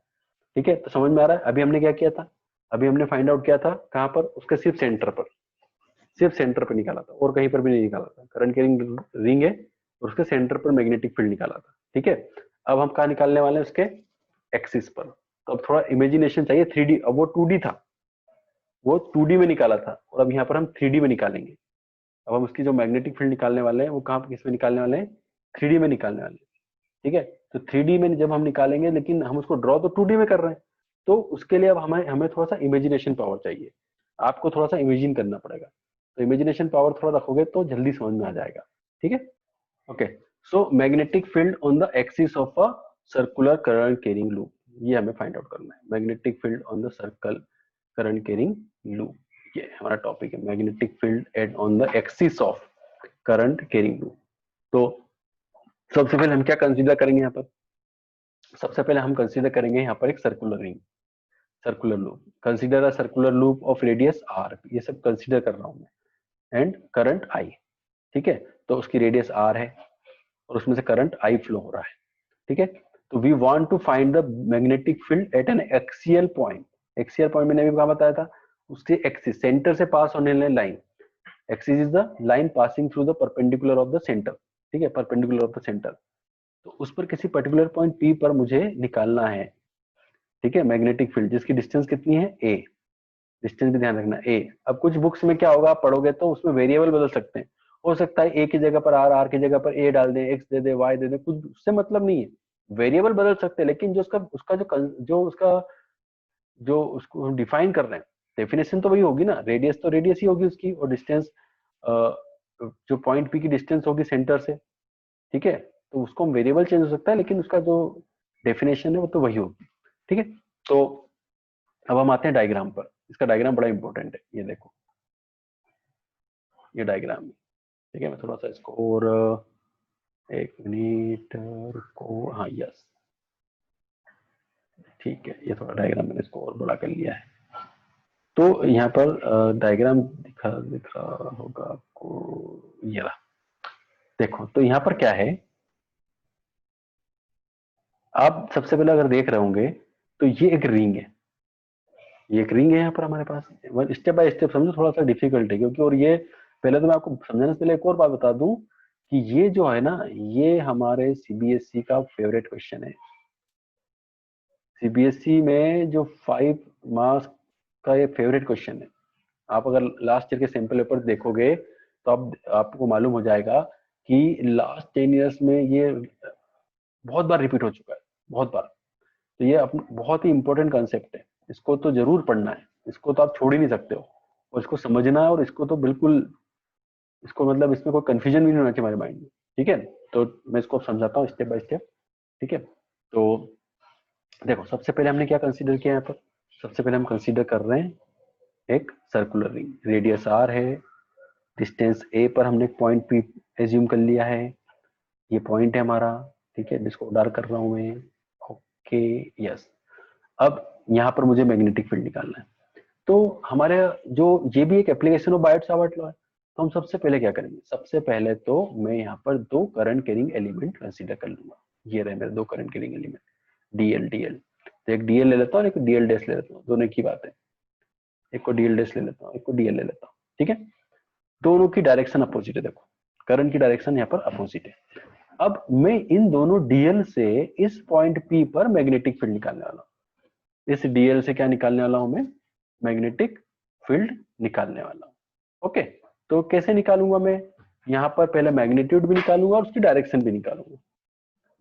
ठीक है, तो समझ में आ रहा है। अभी हमने क्या किया था, अभी हमने फाइंड आउट किया था कहां पर, उसके सिर्फ सेंटर पर, सिर्फ सेंटर पर निकाला था, और कहीं पर भी नहीं निकाला था। करंट कैरिंग रिंग है और उसके सेंटर पर मैग्नेटिक फील्ड निकाला था। ठीक है, अब हम कहा निकालने वाले हैं, उसके एक्सिस पर। तो अब थोड़ा इमेजिनेशन चाहिए, 3D, अब वो 2D था, वो 2D में निकाला था, और अब यहाँ पर हम 3D में निकालेंगे। अब हम उसकी जो मैग्नेटिक फील्ड निकालने वाले हैं वो कहाँ पे, किसमें निकालने वाले हैं, 3D में निकालने वाले हैं। ठीक है, तो 3D में जब हम निकालेंगे, लेकिन हम उसको ड्रॉ तो 2D में कर रहे हैं, तो उसके लिए अब हमें हमें थोड़ा सा इमेजिनेशन पावर चाहिए, आपको थोड़ा सा इमेजिन करना पड़ेगा। तो इमेजिनेशन पावर थोड़ा रखोगे तो जल्दी समझ में आ जाएगा। ठीक है, okay. So magnetic field on the axis of a circular current carrying loop, ये हमें फाइंड आउट करना है। Magnetic field on the circle current carrying loop, ये हमारा टॉपिक है, magnetic field eight on the axis of current carrying loop. तो सबसे पहले हम क्या कंसीडर करेंगे यहाँ पर, सबसे पहले हम कंसीडर करेंगे यहाँ पर एक circular ring, circular loop, consider a circular loop of radius r, ये सब कंसीडर कर रहा हूं मैं, एंड करंट आई। ठीक है, तो उसकी रेडियस आर है और उसमें से करंट आई फ्लो हो रहा है। ठीक है, तो we want to find the magnetic field at an axial point. Axial point मैंने अभी कहा बताया था, उसके एक्सिस, सेंटर से पास होने वाली line, axis is the line passing through the perpendicular of the centre. ठीक है, परपेंडिकुलर ऑफ द सेंटर, तो उस पर किसी पर्टिकुलर पॉइंट पी पर मुझे निकालना है। ठीक है, मैग्नेटिक फील्ड जिसकी डिस्टेंस कितनी है, ए, डिस्टेंस भी ध्यान रखना ए। अब कुछ बुक्स में क्या होगा, आप पढ़ोगे तो उसमें वेरिएबल बदल सकते हैं, हो सकता है ए की जगह पर आर, आर की जगह पर ए डाल दें, x they they, why they दे, कुछ उससे मतलब नहीं है, वेरिएबल बदल सकते हैं, लेकिन जो उसका उसका जो उसका जो उसको हम डिफाइन कर रहे हैं, डेफिनेशन तो वही होगी ना, रेडियस तो रेडियस ही होगी उसकी, और डिस्टेंस जो पॉइंट पी की डिस्टेंस होगी सेंटर से। ठीक है, तो उसको वेरिएबल चेंज हो सकता है, लेकिन उसका जो डेफिनेशन है वो तो वही होगी। ठीक है, तो अब हम आते हैं डायग्राम पर, इसका डायग्राम बड़ा इंपॉर्टेंट है, ये देखो ये डायग्राम। ठीक है, मैं थोड़ा सा इसको और एक मिनट रुको, हाँ यस, ठीक है, ये थोड़ा डायग्राम मैंने इसको और बड़ा कर लिया है। तो यहाँ पर डायग्राम दिख रहा होगा आपको, ये रहा, देखो तो यहाँ पर क्या है, आप सबसे पहले अगर देख रहे होंगे तो ये एक रिंग है, ये एक रिंग है यहाँ पर हमारे पास। स्टेप बाय स्टेप समझो, थोड़ा सा डिफिकल्ट है क्योंकि, और ये पहले तो मैं आपको समझाने से पहले एक और बात बता दूं कि ये जो है ना, ये हमारे सीबीएसई का फेवरेट क्वेश्चन है। सीबीएसई में जो 5 मार्क्स का ये फेवरेट क्वेश्चन है। आप अगर लास्ट ईयर के सैंपल पेपर देखोगे तो आपको मालूम हो जाएगा कि लास्ट 10 इयर्स में ये बहुत बार रिपीट हो चुका है, बहुत बार। तो ये बहुत ही इंपॉर्टेंट कंसेप्ट है, इसको तो जरूर पढ़ना है, इसको तो आप छोड़ ही नहीं सकते हो, और इसको समझना है, और इसको तो बिल्कुल, इसको मतलब इसमें कोई कंफ्यूजन भी नहीं होना चाहिए हमारे माइंड में। ठीक है, तो मैं इसको समझाता हूँ स्टेप बाय स्टेप। ठीक है, तो देखो सबसे पहले हमने क्या कंसीडर किया यहाँ पर, सबसे पहले हम कंसीडर कर रहे हैं एक सर्कुलर रिंग, रेडियस आर है, डिस्टेंस ए पर हमने एक पॉइंट पी एज्यूम कर लिया है, ये पॉइंट है हमारा। ठीक है, जिसको डार्क कर रहा हूं मैं, ओके यस। अब यहाँ पर मुझे मैग्नेटिक फील्ड निकालना है, तो हमारे जो ये भी एक एप्लीकेशन ऑफ बायोट-सावर्ट लॉ है। तो हम सबसे पहले क्या करेंगे, सबसे पहले तो मैं यहाँ पर 2 करंट कैरिंग एलिमेंट कंसीडर कर लूंगा। ये रहे मेरे 2 current carrying element, DL DL. तो एक डीएल ले लेता हूँ और एक डीएल डैश ले लेता हूँ, दोनों की बात है, एक को डीएल डैश ले लेता हूँ, एक को डीएल ले लेता हूँ। ठीक है, दोनों की डायरेक्शन अपोजिट है, देखो करंट की डायरेक्शन यहाँ पर अपोजिट है। अब मैं इन दोनों डीएल से इस पॉइंट पी पर मैग्नेटिक फील्ड निकालने वाला हूँ। इस डीएल से क्या निकालने वाला हूं मैं, मैग्नेटिक फील्ड निकालने वाला हूं। ओके, तो कैसे निकालूंगा मैं, यहाँ पर पहले मैग्नीट्यूड भी निकालूंगा और उसकी डायरेक्शन भी निकालूंगा,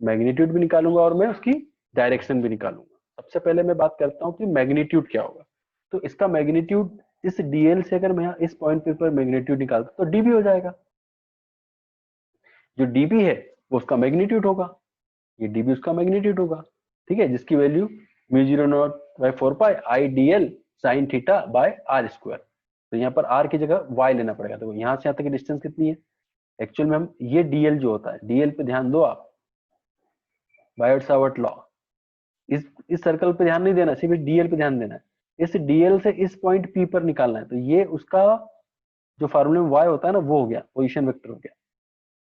मैग्नीट्यूड भी निकालूंगा और मैं उसकी डायरेक्शन भी निकालूंगा। सबसे पहले मैं बात करता हूँ कि मैग्नीट्यूड क्या होगा। तो इसका मैग्नीट्यूड, इस डीएल से अगर मैं इस पॉइंट पर मैग्नीट्यूड निकालता तो डीबी हो जाएगा, जो डीबी है वो उसका मैग्नीट्यूड होगा, ये डीबी उसका मैग्नीट्यूड होगा। ठीक है, जिसकी value μ0/4 I DL sine theta by are square. तो यहाँ पर आर की जगह वाई लेना पड़ेगा, तो यहाँ से यहाँ तक की डिस्टेंस कितनी है, एक्चुअल में हम ये डीएल जो होता है, डीएल पे ध्यान दो आप, बायोट-सावर्ट लॉ, इस सर्कल पे ध्यान नहीं देना, सिर्फ डीएल पे ध्यान देना है। इस डीएल से इस पॉइंट पी पर निकालना है, तो ये उसका जो फार्मूले में वाई होता है ना, वो हो गया, पोजिशन वेक्टर हो गया।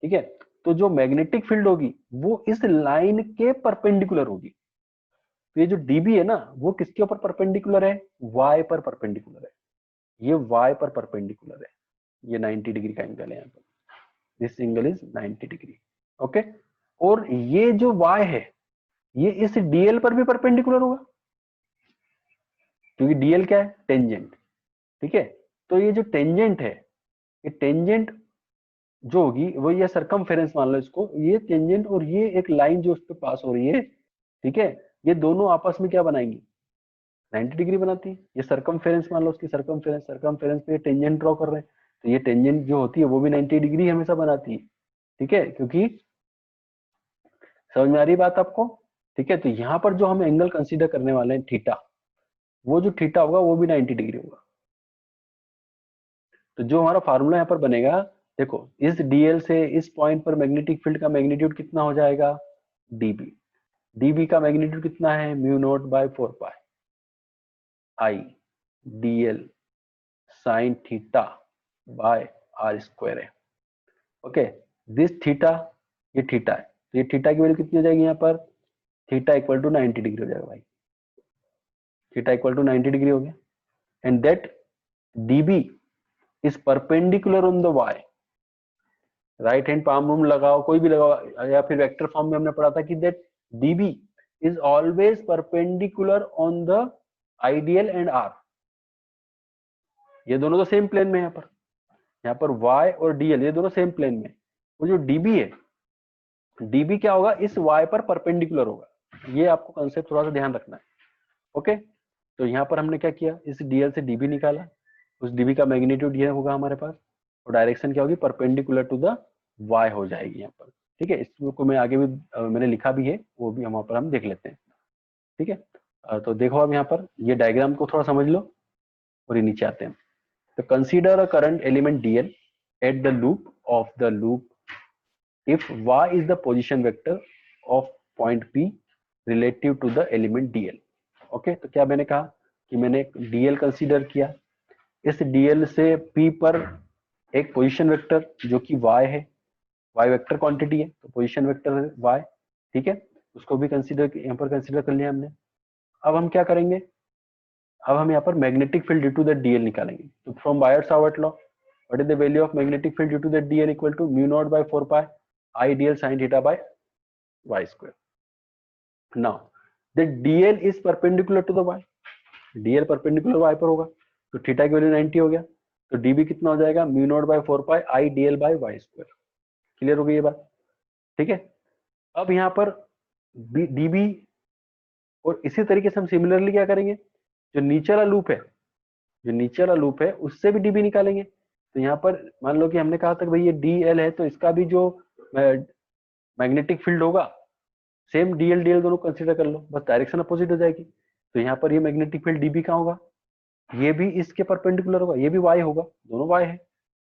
ठीक है, तो जो मैग्नेटिक फील्ड होगी वो इस लाइन के परपेंडिकुलर होगी। तो ये जो डीबी है ना, वो किसके ऊपर परपेंडिकुलर है, वाई पर परपेंडिकुलर है, ये वाई पर परपेंडिकुलर है, ये 90 डिग्री का एंगल है यहाँ पर, this angle is 90 degree. Okay, और ये जो वाई है ये इस डीएल पर भी परपेंडिकुलर होगा, क्योंकि डीएल क्या है, टेंजेंट। ठीक है, तो ये जो टेंजेंट है, ये टेंजेंट जो होगी वो ये सरकमफेरेंस मान लो इसको, ये टेंजेंट और ये एक लाइन जो उस पर पास हो रही है, ठीक है, ये दोनों आपस में क्या बनाएंगी, 90 डिग्री बनाती है। ये सरकमफेरेंस मान लो, उसकी सरकमफेरेंस सरकमफेरेंस पे टेंजेंट ड्रॉ कर रहे हैं, तो ये टेंजेंट जो होती है वो भी 90 डिग्री हमेशा बनाती है, ठीक है, क्योंकि समझ में आ रही बात आपको, ठीक है। तो यहाँ पर जो हम एंगल कंसीडर करने वाले हैं थीटा, वो जो थीटा होगा वो भी 90 डिग्री होगा। तो जो हमारा फार्मूला यहाँ पर बनेगा, देखो इस डीएल से इस पॉइंट पर मैग्नेटिक फील्ड का मैग्नीट्यूड कितना हो जाएगा, डीबी। डीबी का मैग्नीट्यूड कितना है, mu naught by 4 pi I DL sine theta by are square है। ओके, दिस थीटा, ये थीटा है, तो ये थीटा की वैल्यू कितनी हो जाएगी यहाँ पर, थीटा इक्वल टू 90 डिग्री हो जाएगा भाई, थीटा इक्वल टू 90 डिग्री हो गया। And that dB is perpendicular on the y, right hand palm room लगाओ, कोई भी लगाओ, या फिर वेक्टर फॉर्म में हमने पढ़ा था कि that dB is always perpendicular on the ideal and r, ये दोनों तो सेम प्लेन में है यहाँ पर y और dl ये दोनों सेम प्लेन में। वो जो dB है, dB क्या होगा, इस y पर परपेंडिकुलर होगा, ये आपको कंसेप्ट थोड़ा सा ध्यान रखना है। ओके, तो यहाँ पर हमने क्या किया, इस dl से dB निकाला, उस dB का मैग्नीट्यूड ये होगा हमारे पास, और डायरेक्शन क्या होगी, परपेंडिकुलर टू द y हो जाएगी यहाँ पर, ठीक है। इसको मैं आगे भी मैंने लिखा भी है, वो भी वहाँ पर हम देख लेते हैं, ठीक है। तो देखो अब यहाँ पर ये डायग्राम को थोड़ा समझ लो और ये नीचे आते हैं। तो consider a current element dl at the loop of the loop if y is the position vector of point p relative to the element dl। Okay, तो क्या मैंने कहा कि मैंने dl कंसीडर किया, इस dl से p पर एक पोजीशन वेक्टर जो कि y है, y वेक्टर क्वांटिटी है, तो पोजीशन वेक्टर है y, ठीक है, उसको भी कंसीडर यहाँ पर कंसीडर कर लिया हमने। अब हम क्या करेंगे, अब हम यहाँ पर magnetic field due to the dl निकालेंगे। तो from Biot Savart law, what is the value of magnetic field due to the dl equal to mu naught by 4 pi I dl sin theta by y square। now the dl is perpendicular to the y, dl perpendicular y पर होगा, तो theta की value 90 हो गया, तो db कितना हो जाएगा, mu naught by 4 pi I dl by y square. Clear हो गई ये बात, ठीक है। अब यहाँ पर db, और इसी तरीके से हम सिमिलरली क्या करेंगे, जो नीचे वाला लूप है, जो नीचे वाला लूप है उससे भी db निकालेंगे। तो यहाँ पर मान लो कि हमने कहा था कि भाई ये dl है, तो इसका भी जो मैग्नेटिक फील्ड होगा सेम डीएल डीएल दोनों कंसीडर कर लो, बस डायरेक्शन अपोजिट हो जाएगी। तो यहाँ पर ये मैग्नेटिक फील्ड डीबी कहाँ होगा, ये भी इसके परपेंडिकुलर होगा, ये भी वाई होगा, दोनों वाई है,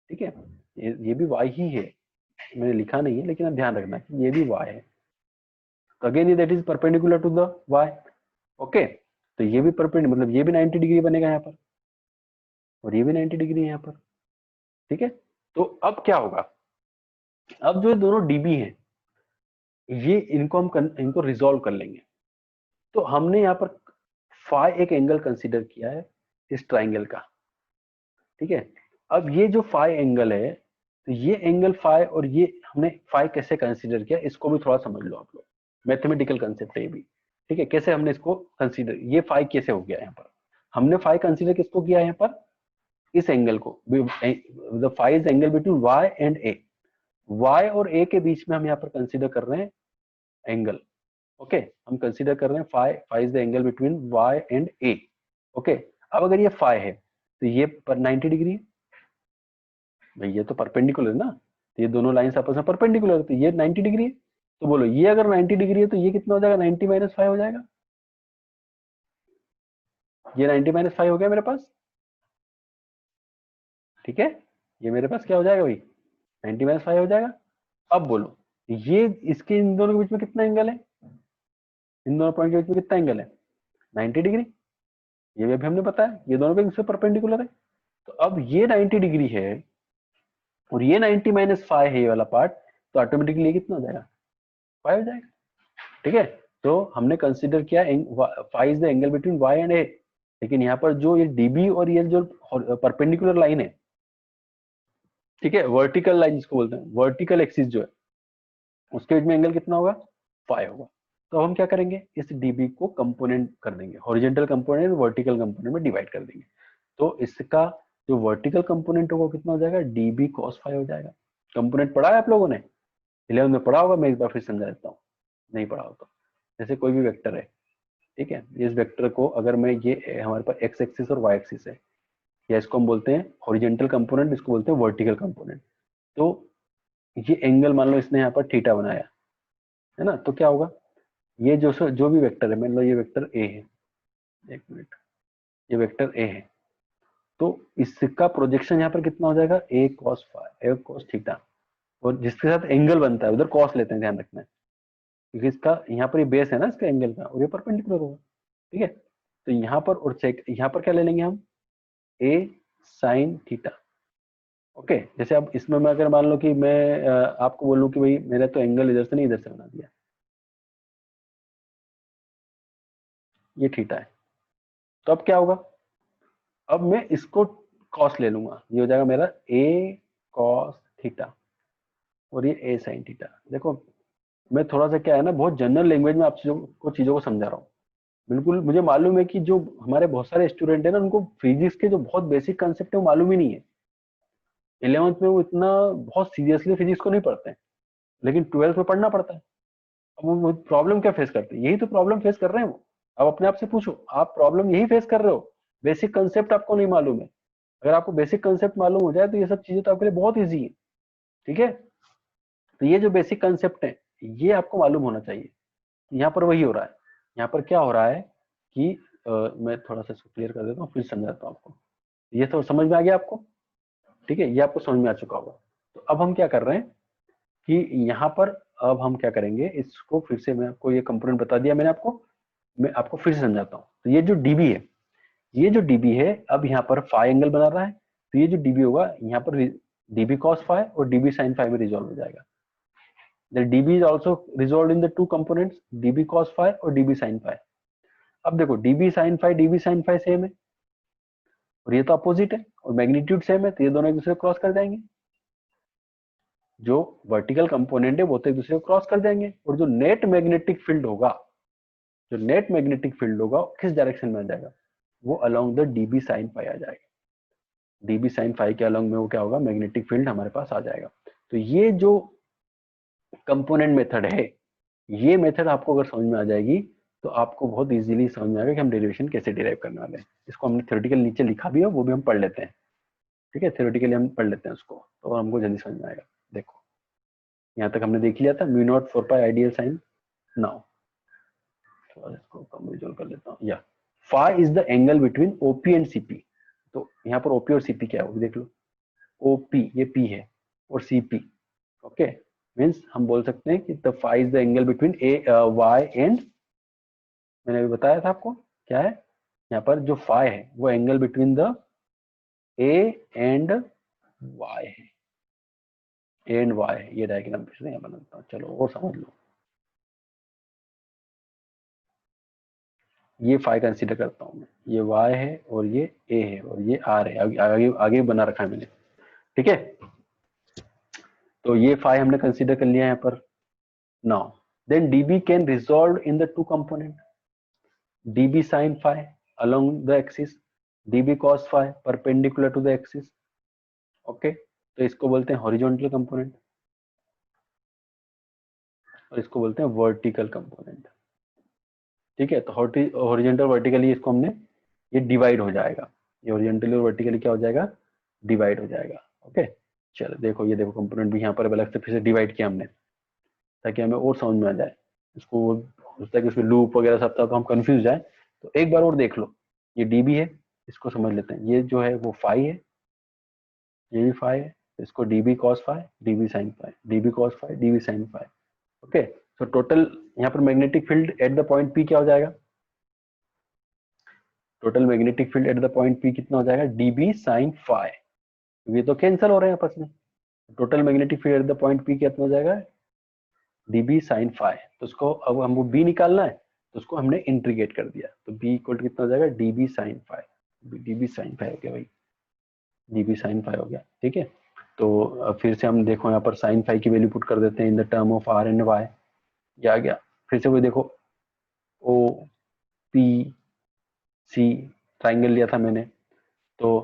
ठीक है, ये भी वाई ही है, मैंने लिखा नहीं है लेकिन आप ध्यान रखना कि ये भी वाई है। तो अगेन ये that is perpendicular to the Y. Okay, तो ये भी परपेंडिकुलर, मतलब ये भी 90 डिग्री बनेगा यहाँ पर, और ये भी 90 डिग्री है यहाँ पर, ठीक है। तो अब क्या होगा, अब जो दोनों डीबी है ये इनको हम इनको रिजोल्व कर लेंगे। तो हमने यहाँ पर फाई एक एंगल कंसीडर किया है इस ट्राइंगल का, ठीक है। अब ये जो फाई एंगल है, तो ये एंगल फाई, और ये हमने फाई कैसे कंसीडर किया इसको भी थोड़ा समझ लो आप लोग, मैथमेटिकल कंसेप्ट है ये भी, ठीक है। कैसे हमने इसको कंसीडर, ये फाई कैसे हो गया यहाँ पर, हमने फाई कंसीडर किसको किया यहाँ पर, इस एंगल को, the phi is angle between Y and A, Y और ए के बीच में हम यहाँ पर कंसीडर कर रहे हैं एंगल। ओके, हम कंसीडर कर रहे हैं phi, phi is the angle between Y and A. Okay, अब अगर ये फाई है तो ये पर 90 डिग्री है भाई, ये तो परपेंडिकुलर है ना, तो ये दोनों लाइंस आपस में परपेंडिकुलर है, तो ये 90 डिग्री है। तो बोलो ये अगर 90 डिग्री है तो ये कितना हो जाएगा, 90 माइनस 5 हो जाएगा, ये 90 माइनस 5 हो गया मेरे पास, ठीक है। ये मेरे पास क्या हो जाएगा भाई, 90 माइनस 5 हो जाएगा। अब बोलो ये इसके इन दोनों के बीच में कितना एंगल है, इन दोनों पॉइंट के बीच में कितना एंगल है, 90 डिग्री, ये भी अभी हमने बताया, ये दोनों पे इससे परपेंडिकुलर है। तो अब ये 90 डिग्री है और ये 90 माइनस 5 है ये वाला पार्ट, तो ऑटोमेटिकली ये कितना हो जाएगा, 5 हो जाएगा, ठीक है। तो हमने कंसीडर किया phi is the angle between Y and A, लेकिन यहाँ पर जो ये डीबी और ये जो परपेंडिकुलर लाइन है, ठीक है, वर्टिकल लाइन जिसको बोलते हैं, वर्टिकल एक्सिस जो है उसके बीच में एंगल कितना होगा, 5 होगा। तो हम क्या करेंगे, इस डीबी को कंपोनेंट कर देंगे, हॉरिजॉन्टल कंपोनेंट वर्टिकल कंपोनेंट में डिवाइड कर देंगे। तो इसका जो वर्टिकल कंपोनेंट होगा कितना हो जाएगा, डीबी कॉस 5 हो जाएगा, कंपोनेंट पढ़ा है आप लोगों ने? 11 में पढ़ा होगा, मैं एक बार फिर समझा देता हूँ, नहीं पढ़ा हो तो। जैसे कोई भी वेक्टर है, ठीक है, इस वेक्टर को अगर मैं, ये हमारे पास एक्स एक्सिस और वाई एक्सिस है, या इसको हम बोलते हैं हॉरिजेंटल कंपोनेंट, इसको बोलते हैं वर्टिकल कंपोनेंट। तो ये एंगल मान लो इसने यहाँ पर थीटा बनाया है ना, तो क्या होगा, ये जो भी वेक्टर है, मान लो ये वेक्टर ए है, एक मिनट, ये वेक्टर ए है, तो इसका प्रोजेक्शन यहाँ पर कितना हो जाएगा, ए कॉस फाई, ए कॉस थीटा, और जिसके साथ एंगल बनता है उधर कॉस लेते हैं, ध्यान रखना है, क्योंकि इसका यहाँ पर ये बेस है ना इसका एंगल का, और ये परपेंडिकुलर होगा, ठीक है। तो यहाँ पर, और चेक यहाँ पर क्या ले लेंगे हम, ए साइन थीटा। ओके, जैसे अब इसमें मैं अगर मान लो कि मैं आपको बोलूं कि भाई मेरा तो एंगल इधर से नहीं इधर से बना दिया, ये थीटा है, तो अब क्या होगा, अब मैं इसको कॉस ले लूंगा, ये हो जाएगा मेरा ए कॉस थीटा, और ये ए साइन थीटा। देखो मैं थोड़ा सा क्या है ना, बहुत जनरल लैंग्वेज में आप चीजों को समझा रहा हूँ। बिल्कुल मुझे मालूम है कि जो हमारे बहुत सारे स्टूडेंट है ना, उनको फिजिक्स के जो बहुत बेसिक कंसेप्ट है वो मालूम ही नहीं है। 11th में वो इतना बहुत सीरियसली फिजिक्स को नहीं पढ़ते हैं, लेकिन 12th में पढ़ना पड़ता है। अब वो प्रॉब्लम क्या फेस करते हैं, यही तो प्रॉब्लम फेस कर रहे हैं वो। अब अपने आप से पूछो, आप प्रॉब्लम यही फेस कर रहे हो, बेसिक कंसेप्ट आपको नहीं मालूम है। अगर आपको बेसिक कंसेप्ट मालूम हो जाए तो ये सब चीजें तो आपके लिए बहुत ईजी है, ठीक है। तो ये जो बेसिक कंसेप्ट है, ये आपको मालूम होना चाहिए। यहाँ पर वही हो रहा है, यहाँ पर क्या हो रहा है कि मैं थोड़ा सा इसको क्लियर कर देता हूँ, फिर समझाता हूँ आपको। ये तो समझ में आ गया आपको, ठीक है, ये आपको समझ में आ चुका होगा। तो अब हम क्या कर रहे हैं कि यहाँ पर, अब हम क्या करेंगे, इसको फिर से, मैं आपको ये कंपोनेंट बता दिया मैंने आपको, मैं आपको फिर से समझाता हूँ। तो ये जो डीबी है, ये जो डीबी है, अब यहाँ पर फाई एंगल बना रहा है, तो ये जो डीबी होगा यहाँ पर डीबी कॉस फाई और डीबी साइन फाई में रिजॉल्व हो जाएगा। The dB is also resolved in the two components, dB cos phi और dB sin phi। अब देखो dB sin phi dB sin phi same है, और ये तो अपोजिट है, और मैग्नीट्यूड सेम है, तो ये दोनों एक दूसरे को क्रॉस कर जाएंगे। जो वर्टिकल कंपोनेंट है वो तो एक दूसरे को क्रॉस कर जाएंगे, और जो नेट मैग्नेटिक फील्ड होगा, जो नेट मैग्नेटिक फील्ड होगा किस डायरेक्शन में आ जाएगा, वो along the dB sin phi आ जाएगा। dB sin phi के अलोंग में वो क्या होगा, मैग्नेटिक फील्ड हमारे पास आ जाएगा। तो ये जो कंपोनेंट मेथड है, ये मेथड आपको अगर समझ में आ जाएगी तो आपको बहुत इजीली समझ में आएगा कि हम डेरिवेशन कैसे डिराइव करने वाले हैं। इसको हमने थ्योरेटिकल नीचे लिखा भी है, वो भी हम पढ़ लेते हैं, ठीक है, थ्योरेटिकली हम पढ़ लेते हैं उसको, तो हमको जल्दी समझ में आएगा। देखो यहाँ तक हमने देख लिया था, mu naught 4 pi I DL sine. Now थोड़ा इसको कम विजुअल कर लेता हूँ, या phi is the angle between OP and CP. तो यहाँ पर ओपी और सीपी क्या है वो भी देख लो। ओपी ये पी है, और सीपी, ओके, मीन्स हम बोल सकते हैं कि the phi is the angle between A Y and, मैंने अभी बताया था आपको क्या है, यहाँ पर जो फाई है वो angle between the A and Y है, ए एंड वाई है। ये डायग्राम फिर से यहाँ बनाता हूँ, चलो और समझ लो। ये फाई कंसीडर करता हूँ मैं, ये वाई है और ये ए है और ये आर है, आगे आगे, आगे बना रखा है मैंने, ठीक है। तो ये फाई हमने कंसीडर कर लिया यहाँ पर। Now then DB can resolve in the two component, dB sin phi along the axis, dB cos phi perpendicular to the axis, okay. तो इसको बोलते हैं हॉरिजॉन्टल कंपोनेंट, और इसको बोलते हैं वर्टिकल कंपोनेंट, ठीक है। तो हॉरिजॉन्टल वर्टिकली इसको हमने, ये डिवाइड हो जाएगा, ये हॉरिजॉन्टली और वर्टिकली क्या हो जाएगा, डिवाइड हो जाएगा, ओके। चलो देखो, ये देखो कंपोनेंट भी यहाँ पर अलग से फिर से डिवाइड किया हमने, ताकि हमें और समझ में आ जाए। इसको हो सकता है कि उसमें लूप वगैरह सब था तो हम कंफ्यूज जाए, तो एक बार और देख लो। ये डीबी है, इसको समझ लेते हैं, ये जो है वो फाई है, ये भी फाई है, इसको DB cos phi DB sine phi, DB cos phi DB sine phi, okay. तो टोटल यहाँ पर magnetic field at the point P क्या हो जाएगा, total magnetic field at the point P कितना हो जाएगा, डीबी साइन फाई। ये तो कैंसिल हो रहे हैं आपस में, total magnetic field at the point P कितना हो जाएगा, डीबी साइन फाई। तो उसको अब हमको बी निकालना है, तो उसको हमने इंटीग्रेट कर दिया, तो बी इक्वल कितना हो जाएगा, DB sine phi, DB sine phi हो गया भाई, डीबी साइन फाई हो गया, ठीक है। तो फिर से हम देखो यहाँ पर साइन फाई की वैल्यू पुट कर देते हैं in the term of R and Y, ये आ गया। फिर से वही देखो, ओ पी सी ट्राइंगल लिया था मैंने, तो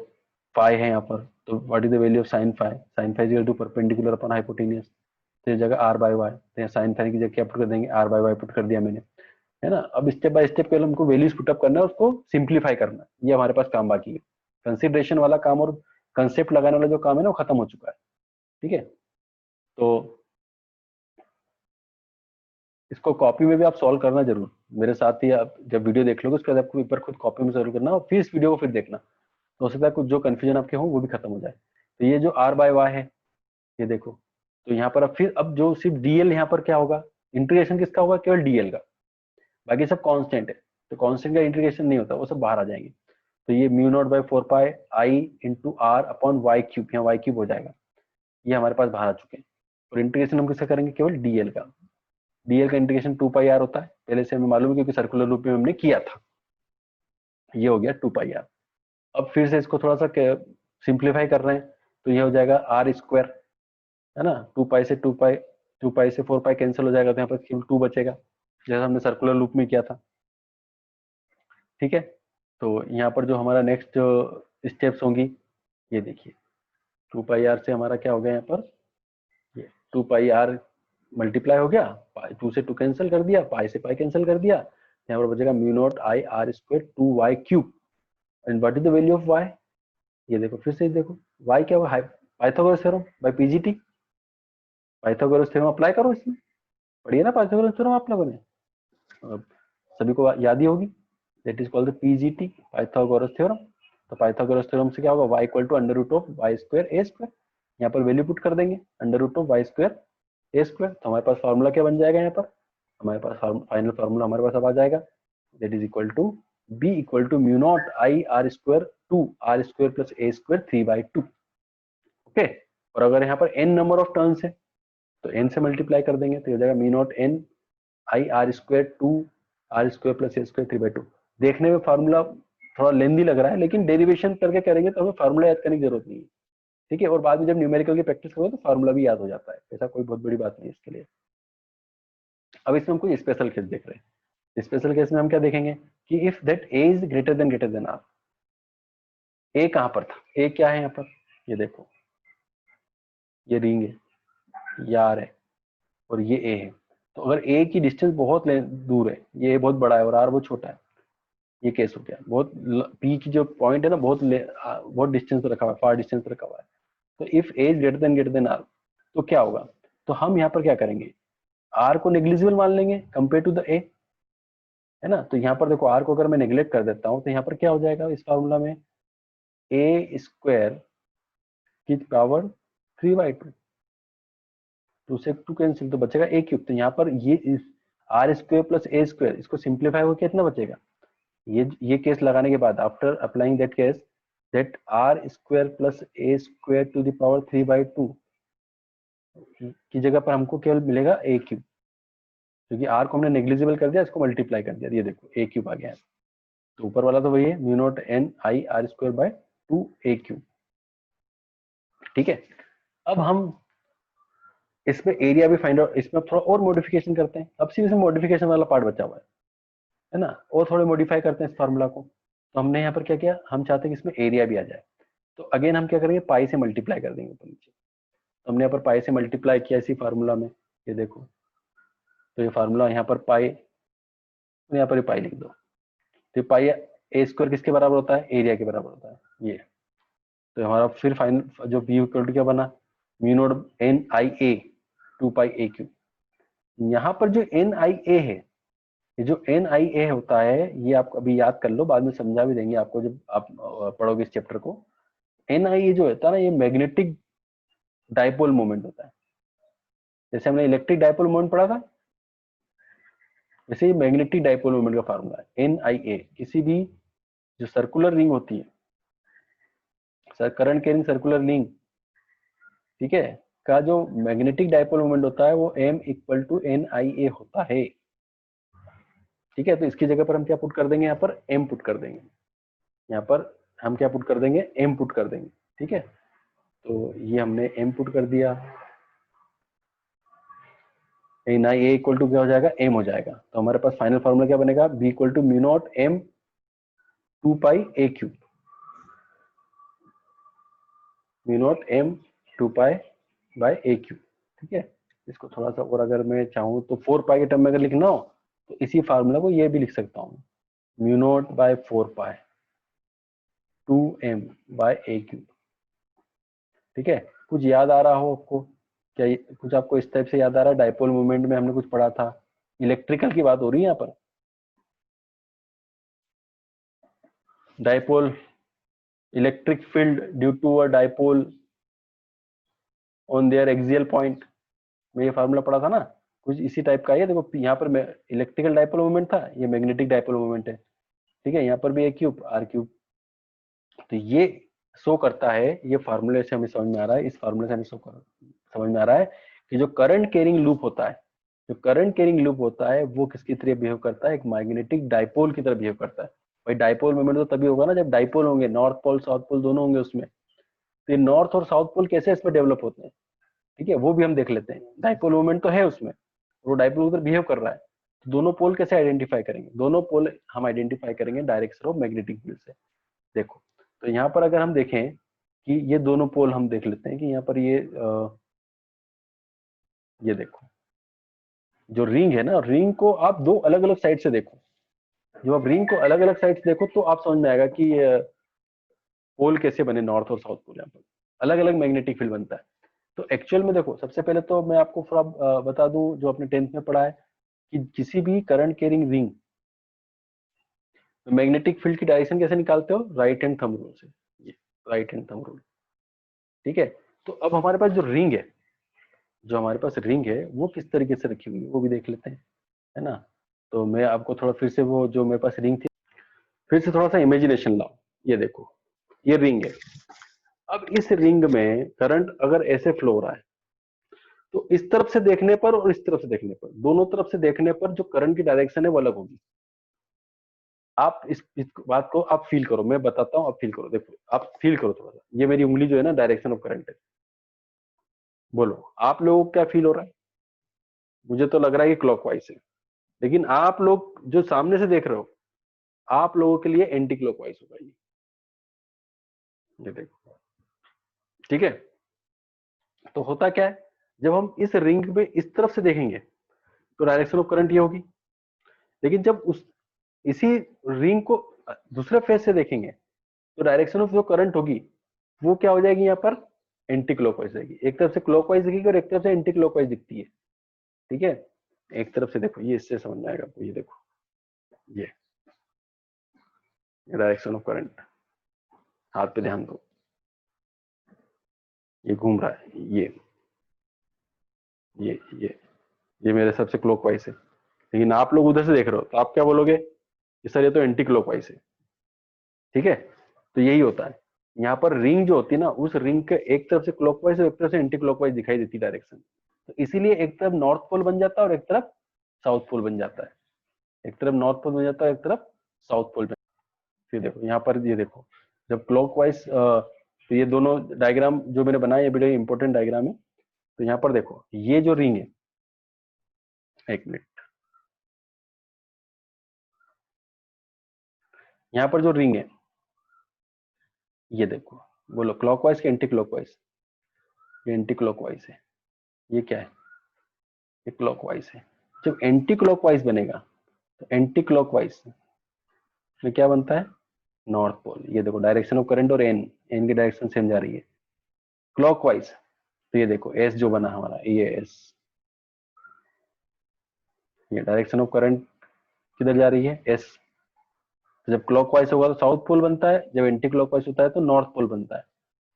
फाई है यहाँ पर, तो what is the value of sine phi, sine phi equal to perpendicular upon hypotenuse, तो ये जगह आर बाय वाई, तो यहाँ साइन फाई की जगह क्या पुट कर देंगे, आर बाय वाई पुट कर दिया मैंने, है ना। अब स्टेप बाय स्टेप केवल हमको वैल्यूज पुटअप करना है, उसको सिंप्लीफाई करना है, ये हमारे पास काम बाकी है। कंसिडरेशन वाला काम और कंसेप्ट लगाने वाला जो काम है ना वो खत्म हो चुका है, ठीक है। तो इसको कॉपी में भी आप सॉल्व करना जरूर मेरे साथ ही, आप जब वीडियो देख लोगे उसके बाद आपको एक बार खुद कॉपी में सॉल्व करना और फिर इस वीडियो को फिर देखना, तो हो सकता है कुछ जो कंफ्यूजन आपके हो वो भी खत्म हो जाए। तो ये जो आर बाय वाई है, ये देखो, तो यहाँ पर अब फिर अब जो सिर्फ डीएल यहाँ पर क्या होगा, इंटीग्रेशन किसका होगा, केवल डीएल का, बाकी सब कांस्टेंट है, तो कांस्टेंट का इंटीग्रेशन नहीं होता, वो सब बाहर आ जाएंगे। तो ये mu naught by 4 pi I into R upon Y cube, यहाँ वाई क्यूब हो जाएगा, ये हमारे पास बाहर आ चुके हैं। और इंटीग्रेशन हम किसका करेंगे, केवल डीएल का, डीएल का इंटीग्रेशन 2 पाई आर होता है, पहले से हमें मालूम है क्योंकि सर्कुलर रूप में हमने किया था, ये हो गया 2 पाई आर। अब फिर से इसको थोड़ा सा सिंप्लीफाई कर रहे हैं, तो ये हो जाएगा आर स्क्वायर, है ना, 2 पाई से 2 पाई से 4 पाई कैंसिल हो जाएगा, तो यहाँ पर केवल 2 बचेगा, जैसा हमने सर्कुलर लूप में किया था, ठीक है। तो यहाँ पर जो हमारा नेक्स्ट स्टेप्स होंगी, ये देखिए 2 पाई आर से हमारा क्या हो गया, यहाँ पर ये 2 पाई आर मल्टीप्लाई हो गया, 2 से 2 कैंसिल कर दिया, पाई से पाई कैंसिल कर दिया, यहाँ पर बचेगा mu naught I R square 2 Y cube, and what is the value of Y, ये देखो फिर से देखो वाई क्या हुआ, Pythagoras theorem by PGT, Pythagoras theorem apply करो इसमें, पढ़िए ना पाइथागोरस थ्योरम आप लोगों ने, अब सभी को याद ही होगी, that is called the PGT, Pythagoras theorem. तो पाइथागोरस थ्योरम से क्या होगा, y equal to under root of Y square A square, यहाँ पर वैल्यू पुट कर देंगे under root of Y square A square, तो हमारे पास फार्मूला क्या बन जाएगा, यहाँ पर हमारे पास फाइनल फार्मूला हमारे पास अब आ जाएगा, that is equal to B equal to mu naught I R square 2 R square plus A square 3/2, okay. और अगर यहाँ पर n नंबर ऑफ टर्न्स है तो n से मल्टीप्लाई कर देंगे, तो हो जाएगा mu naught n I R square 2 R square plus A square 3/2। देखने में फार्मूला थोड़ा लेंदी लग रहा है, लेकिन डेरिवेशन करके करेंगे तो हमें फार्मूला याद करने की जरूरत नहीं है, ठीक है। और बाद में जब न्यूमेरिकल की प्रैक्टिस करोगे तो फार्मूला भी याद हो जाता है, ऐसा कोई बहुत बड़ी बात नहीं है इसके लिए। अब इसमें हम कोई स्पेशल केस देख रहे हैं, स्पेशल केस में हम क्या देखेंगे कि if that A is greater than R, A कहां पर था, ए क्या है यहाँ पर, ये देखो ये रिंग है, ये आर है और ये ए है, तो अगर ए की डिस्टेंस बहुत दूर है, ये बहुत बड़ा है और आर बहुत छोटा है, ये केस हो गया, बहुत पी की जो पॉइंट है ना बहुत डिस्टेंस पे रखा हुआ है, फार डिस्टेंस पे रखा हुआ है। तो if A is greater than R, तो क्या होगा, तो हम यहाँ पर क्या करेंगे, आर को नेग्लिजिबल मान लेंगे कंपेयर टू द ए, है ना। तो यहाँ पर देखो आर को अगर मैं नेग्लेक्ट कर देता हूँ तो यहाँ पर क्या हो जाएगा इस फार्मूला में, ए स्क्वायर की पावर 3/2, 2 से 2 कैंसिल, तो बचेगा ए क्यूब। तो यहाँ पर ये R square plus A square, इसको सिंप्लीफाई होकर कितना बचेगा, ये केस लगाने के बाद after applying that case, that R square plus A square to the power 3/2 की जगह पर हमको केवल मिलेगा ए क्यूब, क्योंकि आर को हमने नेग्लिजिबल कर दिया, इसको मल्टीप्लाई कर दिया, ये देखो ए क्यूब आ गया है। तो ऊपर वाला तो वही है mu not an I R square by 2 A cube, ठीक है। अब हम इसमें एरिया भी फाइंड आउट, इसमें थोड़ा और मॉडिफिकेशन करते हैं, अब सिर्फ इसमें मॉडिफिकेशन वाला पार्ट बचा हुआ है ना, और थोड़े मॉडिफाई करते हैं इस फार्मूला को। तो हमने यहाँ पर क्या किया, हम चाहते हैं कि इसमें एरिया भी आ जाए, तो अगेन हम क्या करेंगे, पाई से मल्टीप्लाई कर देंगे ऊपर नीचे। तो हमने यहाँ पर पाई से मल्टीप्लाई किया इसी फार्मूला में, ये देखो, तो ये फार्मूला यहाँ पर पाई, यहाँ पर पाई लिख दो, तो पाई ए स्क्वायर किसके बराबर होता है, एरिया के बराबर होता है ये। तो हमारा फिर फाइनल जो बी इक्वल टू क्या बना, mu not an I A 2 pi A cube. यहाँ पर जो एन आई ए है, ये जो एन आई ए होता है, ये आप अभी याद कर लो, बाद में समझा भी देंगे आपको जब आप पढ़ोगे इस चैप्टर को। एन आई ए जो होता है ना, ये मैग्नेटिक डाइपोल मोमेंट होता है, जैसे हमने इलेक्ट्रिक डाइपोल मोमेंट पढ़ा था, वैसे ये मैग्नेटिक डाइपोल मोमेंट का फार्मूला है एन आई ए। किसी भी जो सर्कुलर रिंग होती है, करंट कैरिंग सर्कुलर रिंग, ठीक है, का जो मैग्नेटिक डाइपोल मोमेंट होता है वो m equal to N I ए होता है, ठीक है। तो इसकी जगह पर हम क्या पुट कर देंगे, यहाँ पर m पुट कर देंगे, यहाँ पर हम क्या पुट कर देंगे, m पुट कर देंगे, ठीक है। तो ये हमने m पुट कर दिया, N I A equal to क्या हो जाएगा, m हो जाएगा। तो हमारे पास फाइनल फॉर्मूला क्या बनेगा, b equal to mu not m 2 pi a cube, mu not m 2 pi by a cube. ठीक है, इसको थोड़ा सा और अगर मैं चाहूँ तो 4 पाई के टर्म में अगर लिखना हो तो इसी फार्मूला को ये भी लिख सकता हूँ, mu naught by 4 pi 2m bye a cube. ठीक है, कुछ याद आ रहा हो आपको? क्या कुछ आपको इस टाइप से याद आ रहा है? डाइपोल मूवमेंट में हमने कुछ पढ़ा था, इलेक्ट्रिकल की बात हो रही है यहाँ पर। Dipole, electric field due to a dipole on their axial point में ये फार्मूला पढ़ा था ना, कुछ इसी टाइप का है। देखो यहाँ पर इलेक्ट्रिकल डाइपोल मूवमेंट था, ये मैग्नेटिक डाइपोल मूवमेंट है। ठीक है, यहाँ पर भी ए क्यूब आर क्यूब। तो ये शो करता है, ये फार्मूले से हमें समझ में आ रहा है, इस फार्मूले से हमें समझ में आ रहा है कि जो करंट कैरिंग लूप होता है, जो करंट कैरिंग लूप होता है वो किसकी तरह बिहेव करता है? एक मैग्नेटिक डाइपोल की तरह बिहेव करता है। भाई डाइपोल मूवमेंट तो तभी होगा ना जब डाइपोल होंगे, नॉर्थ पोल साउथ पोल दोनों होंगे उसमें। तो ये नॉर्थ और साउथ पोल कैसे इसमें डेवलप होते हैं, ठीक है, वो भी हम देख लेते हैं। डाइपोल मूवमेंट तो है उसमें, वो डाइपोल उधर बिहेव कर रहा है, तो दोनों पोल कैसे आइडेंटिफाई करेंगे? दोनों पोल हम आइडेंटिफाई करेंगे डायरेक्शन ऑफ मैग्नेटिक फील्ड से। देखो, तो यहाँ पर अगर हम देखें कि ये दोनों पोल हम देख लेते हैं कि यहाँ पर ये देखो, जो रिंग है ना, रिंग को आप दो अलग अलग साइड से देखो। जब आप रिंग को अलग अलग साइड से देखो तो आप समझ में आएगा कि पोल कैसे बने, नॉर्थ और साउथ पोल। यहाँ पर अलग अलग मैग्नेटिक फील्ड बनता है। तो एक्चुअल में देखो, सबसे पहले तो मैं आपको थोड़ा बता दूं जो अपने 10th में पढ़ा है कि किसी भी current carrying ring magnetic field की डायरेक्शन कैसे निकालते हो? राइट हैंड थंब रूल से। ये राइट हैंड थंब रूल। ठीक है, तो अब हमारे पास जो रिंग है, जो हमारे पास रिंग है वो किस तरीके से रखी हुई है वो भी देख लेते हैं, है ना। तो मैं आपको थोड़ा फिर से वो जो मेरे पास रिंग थी, फिर से थोड़ा सा इमेजिनेशन लाओ। ये देखो, ये रिंग है। अब इस रिंग में करंट अगर ऐसे फ्लो हो रहा है तो इस तरफ से देखने पर और इस तरफ से देखने पर, दोनों तरफ से देखने पर जो करंट की डायरेक्शन है वो अलग होगी। आप इस बात को आप फील करो, मैं बताता हूँ, आप फील करो। देखो, आप फील करो थोड़ा सा, ये मेरी उंगली जो है ना, डायरेक्शन ऑफ करंट है। बोलो आप लोगों को क्या फील हो रहा है? मुझे तो लग रहा है कि क्लॉकवाइज है, लेकिन आप लोग जो सामने से देख रहे हो, आप लोगों के लिए एंटी क्लॉकवाइज होगा ये देखो। ठीक है, तो होता क्या है, जब हम इस रिंग में इस तरफ से देखेंगे तो डायरेक्शन ऑफ करंट ये होगी, लेकिन जब उस इसी रिंग को दूसरे फेस से देखेंगे तो डायरेक्शन ऑफ जो करंट होगी वो क्या हो जाएगी? यहाँ पर एंटी क्लॉकवाइज जाएगी। एक तरफ से क्लॉकवाइज दिखेगी और एक तरफ से एंटी क्लॉकवाइज दिखती है। ठीक है, एक तरफ से देखो, ये इससे समझ में आएगा आपको। ये देखो, ये डायरेक्शन ऑफ करंट, हाथ पे ध्यान दो, ये घूम रहा है, ये मेरे हिसाब से क्लॉकवाइज है, लेकिन आप लोग उधर से देख रहे हो तो आप क्या बोलोगे कि सर ये तो एंटी क्लॉकवाइज है। ठीक है, तो यही होता है। यहाँ पर रिंग जो होती है ना, उस रिंग के एक तरफ से क्लॉकवाइज और एक तरफ से एंटी क्लॉकवाइज दिखाई देती है डायरेक्शन। तो इसीलिए एक तरफ नॉर्थ पोल बन जाता है और एक तरफ साउथ पोल बन जाता है। एक तरफ नॉर्थ पोल बन जाता है, एक तरफ साउथ पोल बन। फिर देखो यहाँ पर, ये देखो, जब क्लॉकवाइज, तो ये दोनों डायग्राम जो मैंने बनाया ये बड़े इंपॉर्टेंट डायग्राम है। तो यहाँ पर देखो, ये जो रिंग है, एक मिनट, यहाँ पर जो रिंग है ये देखो, बोलो क्लॉकवाइज के एंटी क्लॉकवाइज? ये एंटी क्लॉकवाइज है। ये क्या है? ये क्लॉकवाइज है। जब एंटी क्लॉकवाइज बनेगा तो एंटी क्लॉकवाइज में क्या बनता है? North pole. ये देखो, डायरेक्शन ऑफ करंट और एन की डायरेक्शन सेम जा रही है क्लॉकवाइज। तो ये देखो एस जो बना हमारा, ये एस, ये डायरेक्शन ऑफ करंट किधर जा रही है? एस। तो जब क्लॉकवाइज होगा तो साउथ पोल बनता है, जब एंटी क्लॉकवाइज होता है तो नॉर्थ पोल बनता है।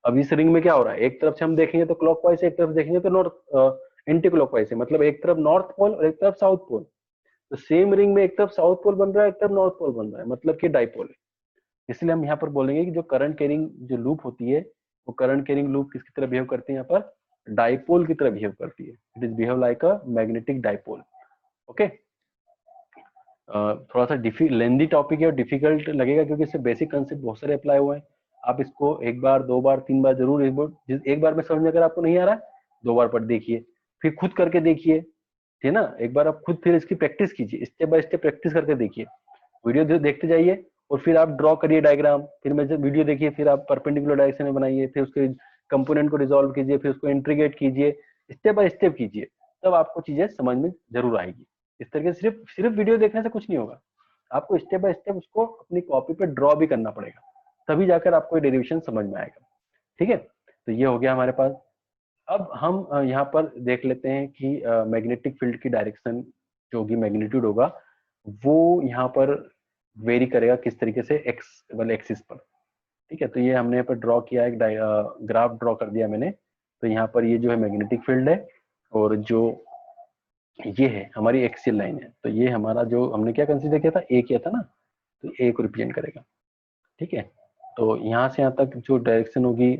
अब इस रिंग में क्या हो रहा है, एक तरफ से हम देखेंगे तो क्लॉकवाइज है, एक तरफ देखेंगे तो नॉर्थ एंटी क्लॉकवाइज है, मतलब एक तरफ नॉर्थ पोल और एक तरफ साउथ पोल। तो सेम रिंग में एक तरफ साउथ पोल बन रहा है, एक तरफ नॉर्थ पोल बन रहा है, मतलब कि डाइपोल है। इसलिए हम यहाँ पर बोलेंगे कि जो करंट कैरिंग जो लूप होती है वो करंट कैरिंग लूप किसकी तरह बिहेव करती है? यहाँ पर डाइपोल की तरह बिहेव करती है। It is behave like a magnetic dipole. Okay, थोड़ा सा लेंदी टॉपिक है और डिफिकल्ट लगेगा क्योंकि इससे बेसिक कंसेप्ट बहुत सारे अप्लाई हुए हैं। आप इसको एक बार, दो बार, तीन बार जरूर, एक बार में समझ में अगर आपको नहीं आ रहा है, दो बार पढ़ देखिए, फिर खुद करके देखिए, ठीक है ना। एक बार आप खुद फिर इसकी प्रैक्टिस कीजिए, स्टेप बाय स्टेप प्रैक्टिस करके देखिए, वीडियो देखते जाइए और फिर आप ड्रॉ करिए डायग्राम, फिर मैं वीडियो देखिए, फिर आप परपेंडिकुलर डायरेक्शन में बनाइए, फिर उसके कंपोनेंट को रिजॉल्व कीजिए, फिर उसको इंटीग्रेट कीजिए, स्टेप बाय स्टेप कीजिए, तब आपको चीजें समझ में जरूर आएगी। इस तरीके से सिर्फ सिर्फ वीडियो देखने से कुछ नहीं होगा, आपको स्टेप बाय स्टेप उसको अपनी कॉपी पे ड्रॉ भी करना पड़ेगा, तभी जाकर आपको डेरिवेशन समझ में आएगा। ठीक है, तो ये हो गया हमारे पास। अब हम यहाँ पर देख लेते हैं कि मैग्नेटिक फील्ड की डायरेक्शन जो होगी, मैग्नीट्यूड होगा, वो यहाँ पर वेरी करेगा किस तरीके से, एक्स वाले एक्सिस पर। ठीक है, तो ये हमने यहाँ पर ड्रॉ किया, एक ग्राफ ड्रॉ कर दिया मैंने। तो यहाँ पर ये जो है मैग्नेटिक फील्ड है, और जो ये है हमारी एक्सियल लाइन है। तो ये हमारा जो हमने क्या कंसीडर किया था, ए किया था ना, तो ए को रिप्रेजेंट करेगा। ठीक है, तो यहाँ से यहाँ तक जो डायरेक्शन होगी,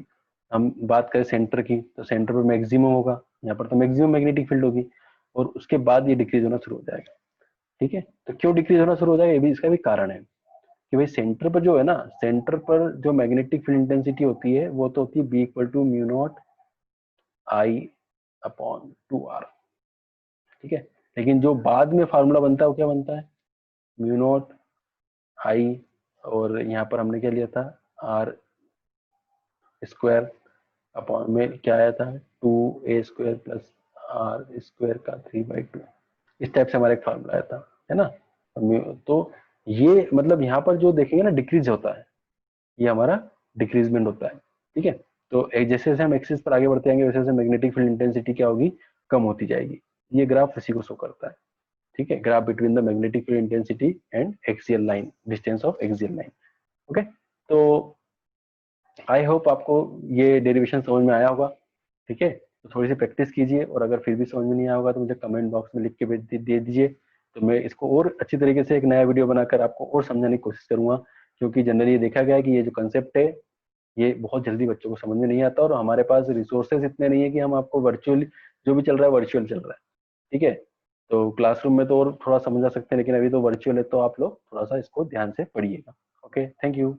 हम बात करें सेंटर की, तो सेंटर पर मैक्सिमम होगा, यहाँ पर तो मैक्सिमम मैग्नेटिक फील्ड होगी, और उसके बाद ये डिक्रीज होना शुरू हो जाएगा। ठीक है, तो क्यों डिक्रीज होना शुरू हो जाएगा, ये भी इसका भी कारण है कि भाई सेंटर पर जो है ना, सेंटर पर जो मैग्नेटिक फील्ड इंटेंसिटी होती है वो तो होती है B equal to mu naught I upon 2r। ठीक है, लेकिन जो बाद में फार्मूला बनता है वो क्या बनता है, म्यू नॉट आई, और यहाँ पर हमने क्या लिया था, आर स्क्वायर अपॉन में क्या आया था, 2a square plus are square का 3/2। इस टाइप से हमारा एक फार्मूला आया था, है ना। तो ये मतलब यहाँ पर जो देखेंगे ना डिक्रीज होता है, ये हमारा डिक्रीजमेंट होता है। ठीक है, तो जैसे जैसे हम एक्सिस पर आगे बढ़ते जाएंगे वैसे वैसे मैग्नेटिक फील्ड इंटेंसिटी क्या होगी, कम होती जाएगी। ये ग्राफ इसी को शो करता है। ठीक है, graph between the magnetic field intensity and axial line, distance of axial line. Okay, तो आई होप आपको ये डेरिवेशन समझ में आया होगा। ठीक है, तो थोड़ी सी प्रैक्टिस कीजिए, और अगर फिर भी समझ में नहीं आया होगा तो मुझे कमेंट बॉक्स में लिख के दे दीजिए, तो मैं इसको और अच्छी तरीके से एक नया वीडियो बनाकर आपको और समझाने की कोशिश करूंगा। क्योंकि जनरली ये देखा गया है कि ये जो कंसेप्ट है ये बहुत जल्दी बच्चों को समझ में नहीं आता, और हमारे पास रिसोर्सेज इतने नहीं है कि हम आपको वर्चुअली जो भी चल रहा है वर्चुअल चल रहा है। ठीक है, तो क्लासरूम में तो और थोड़ा समझा सकते हैं, लेकिन अभी तो वर्चुअल है, तो आप लोग थोड़ा सा इसको ध्यान से पढ़िएगा। Okay, thank you.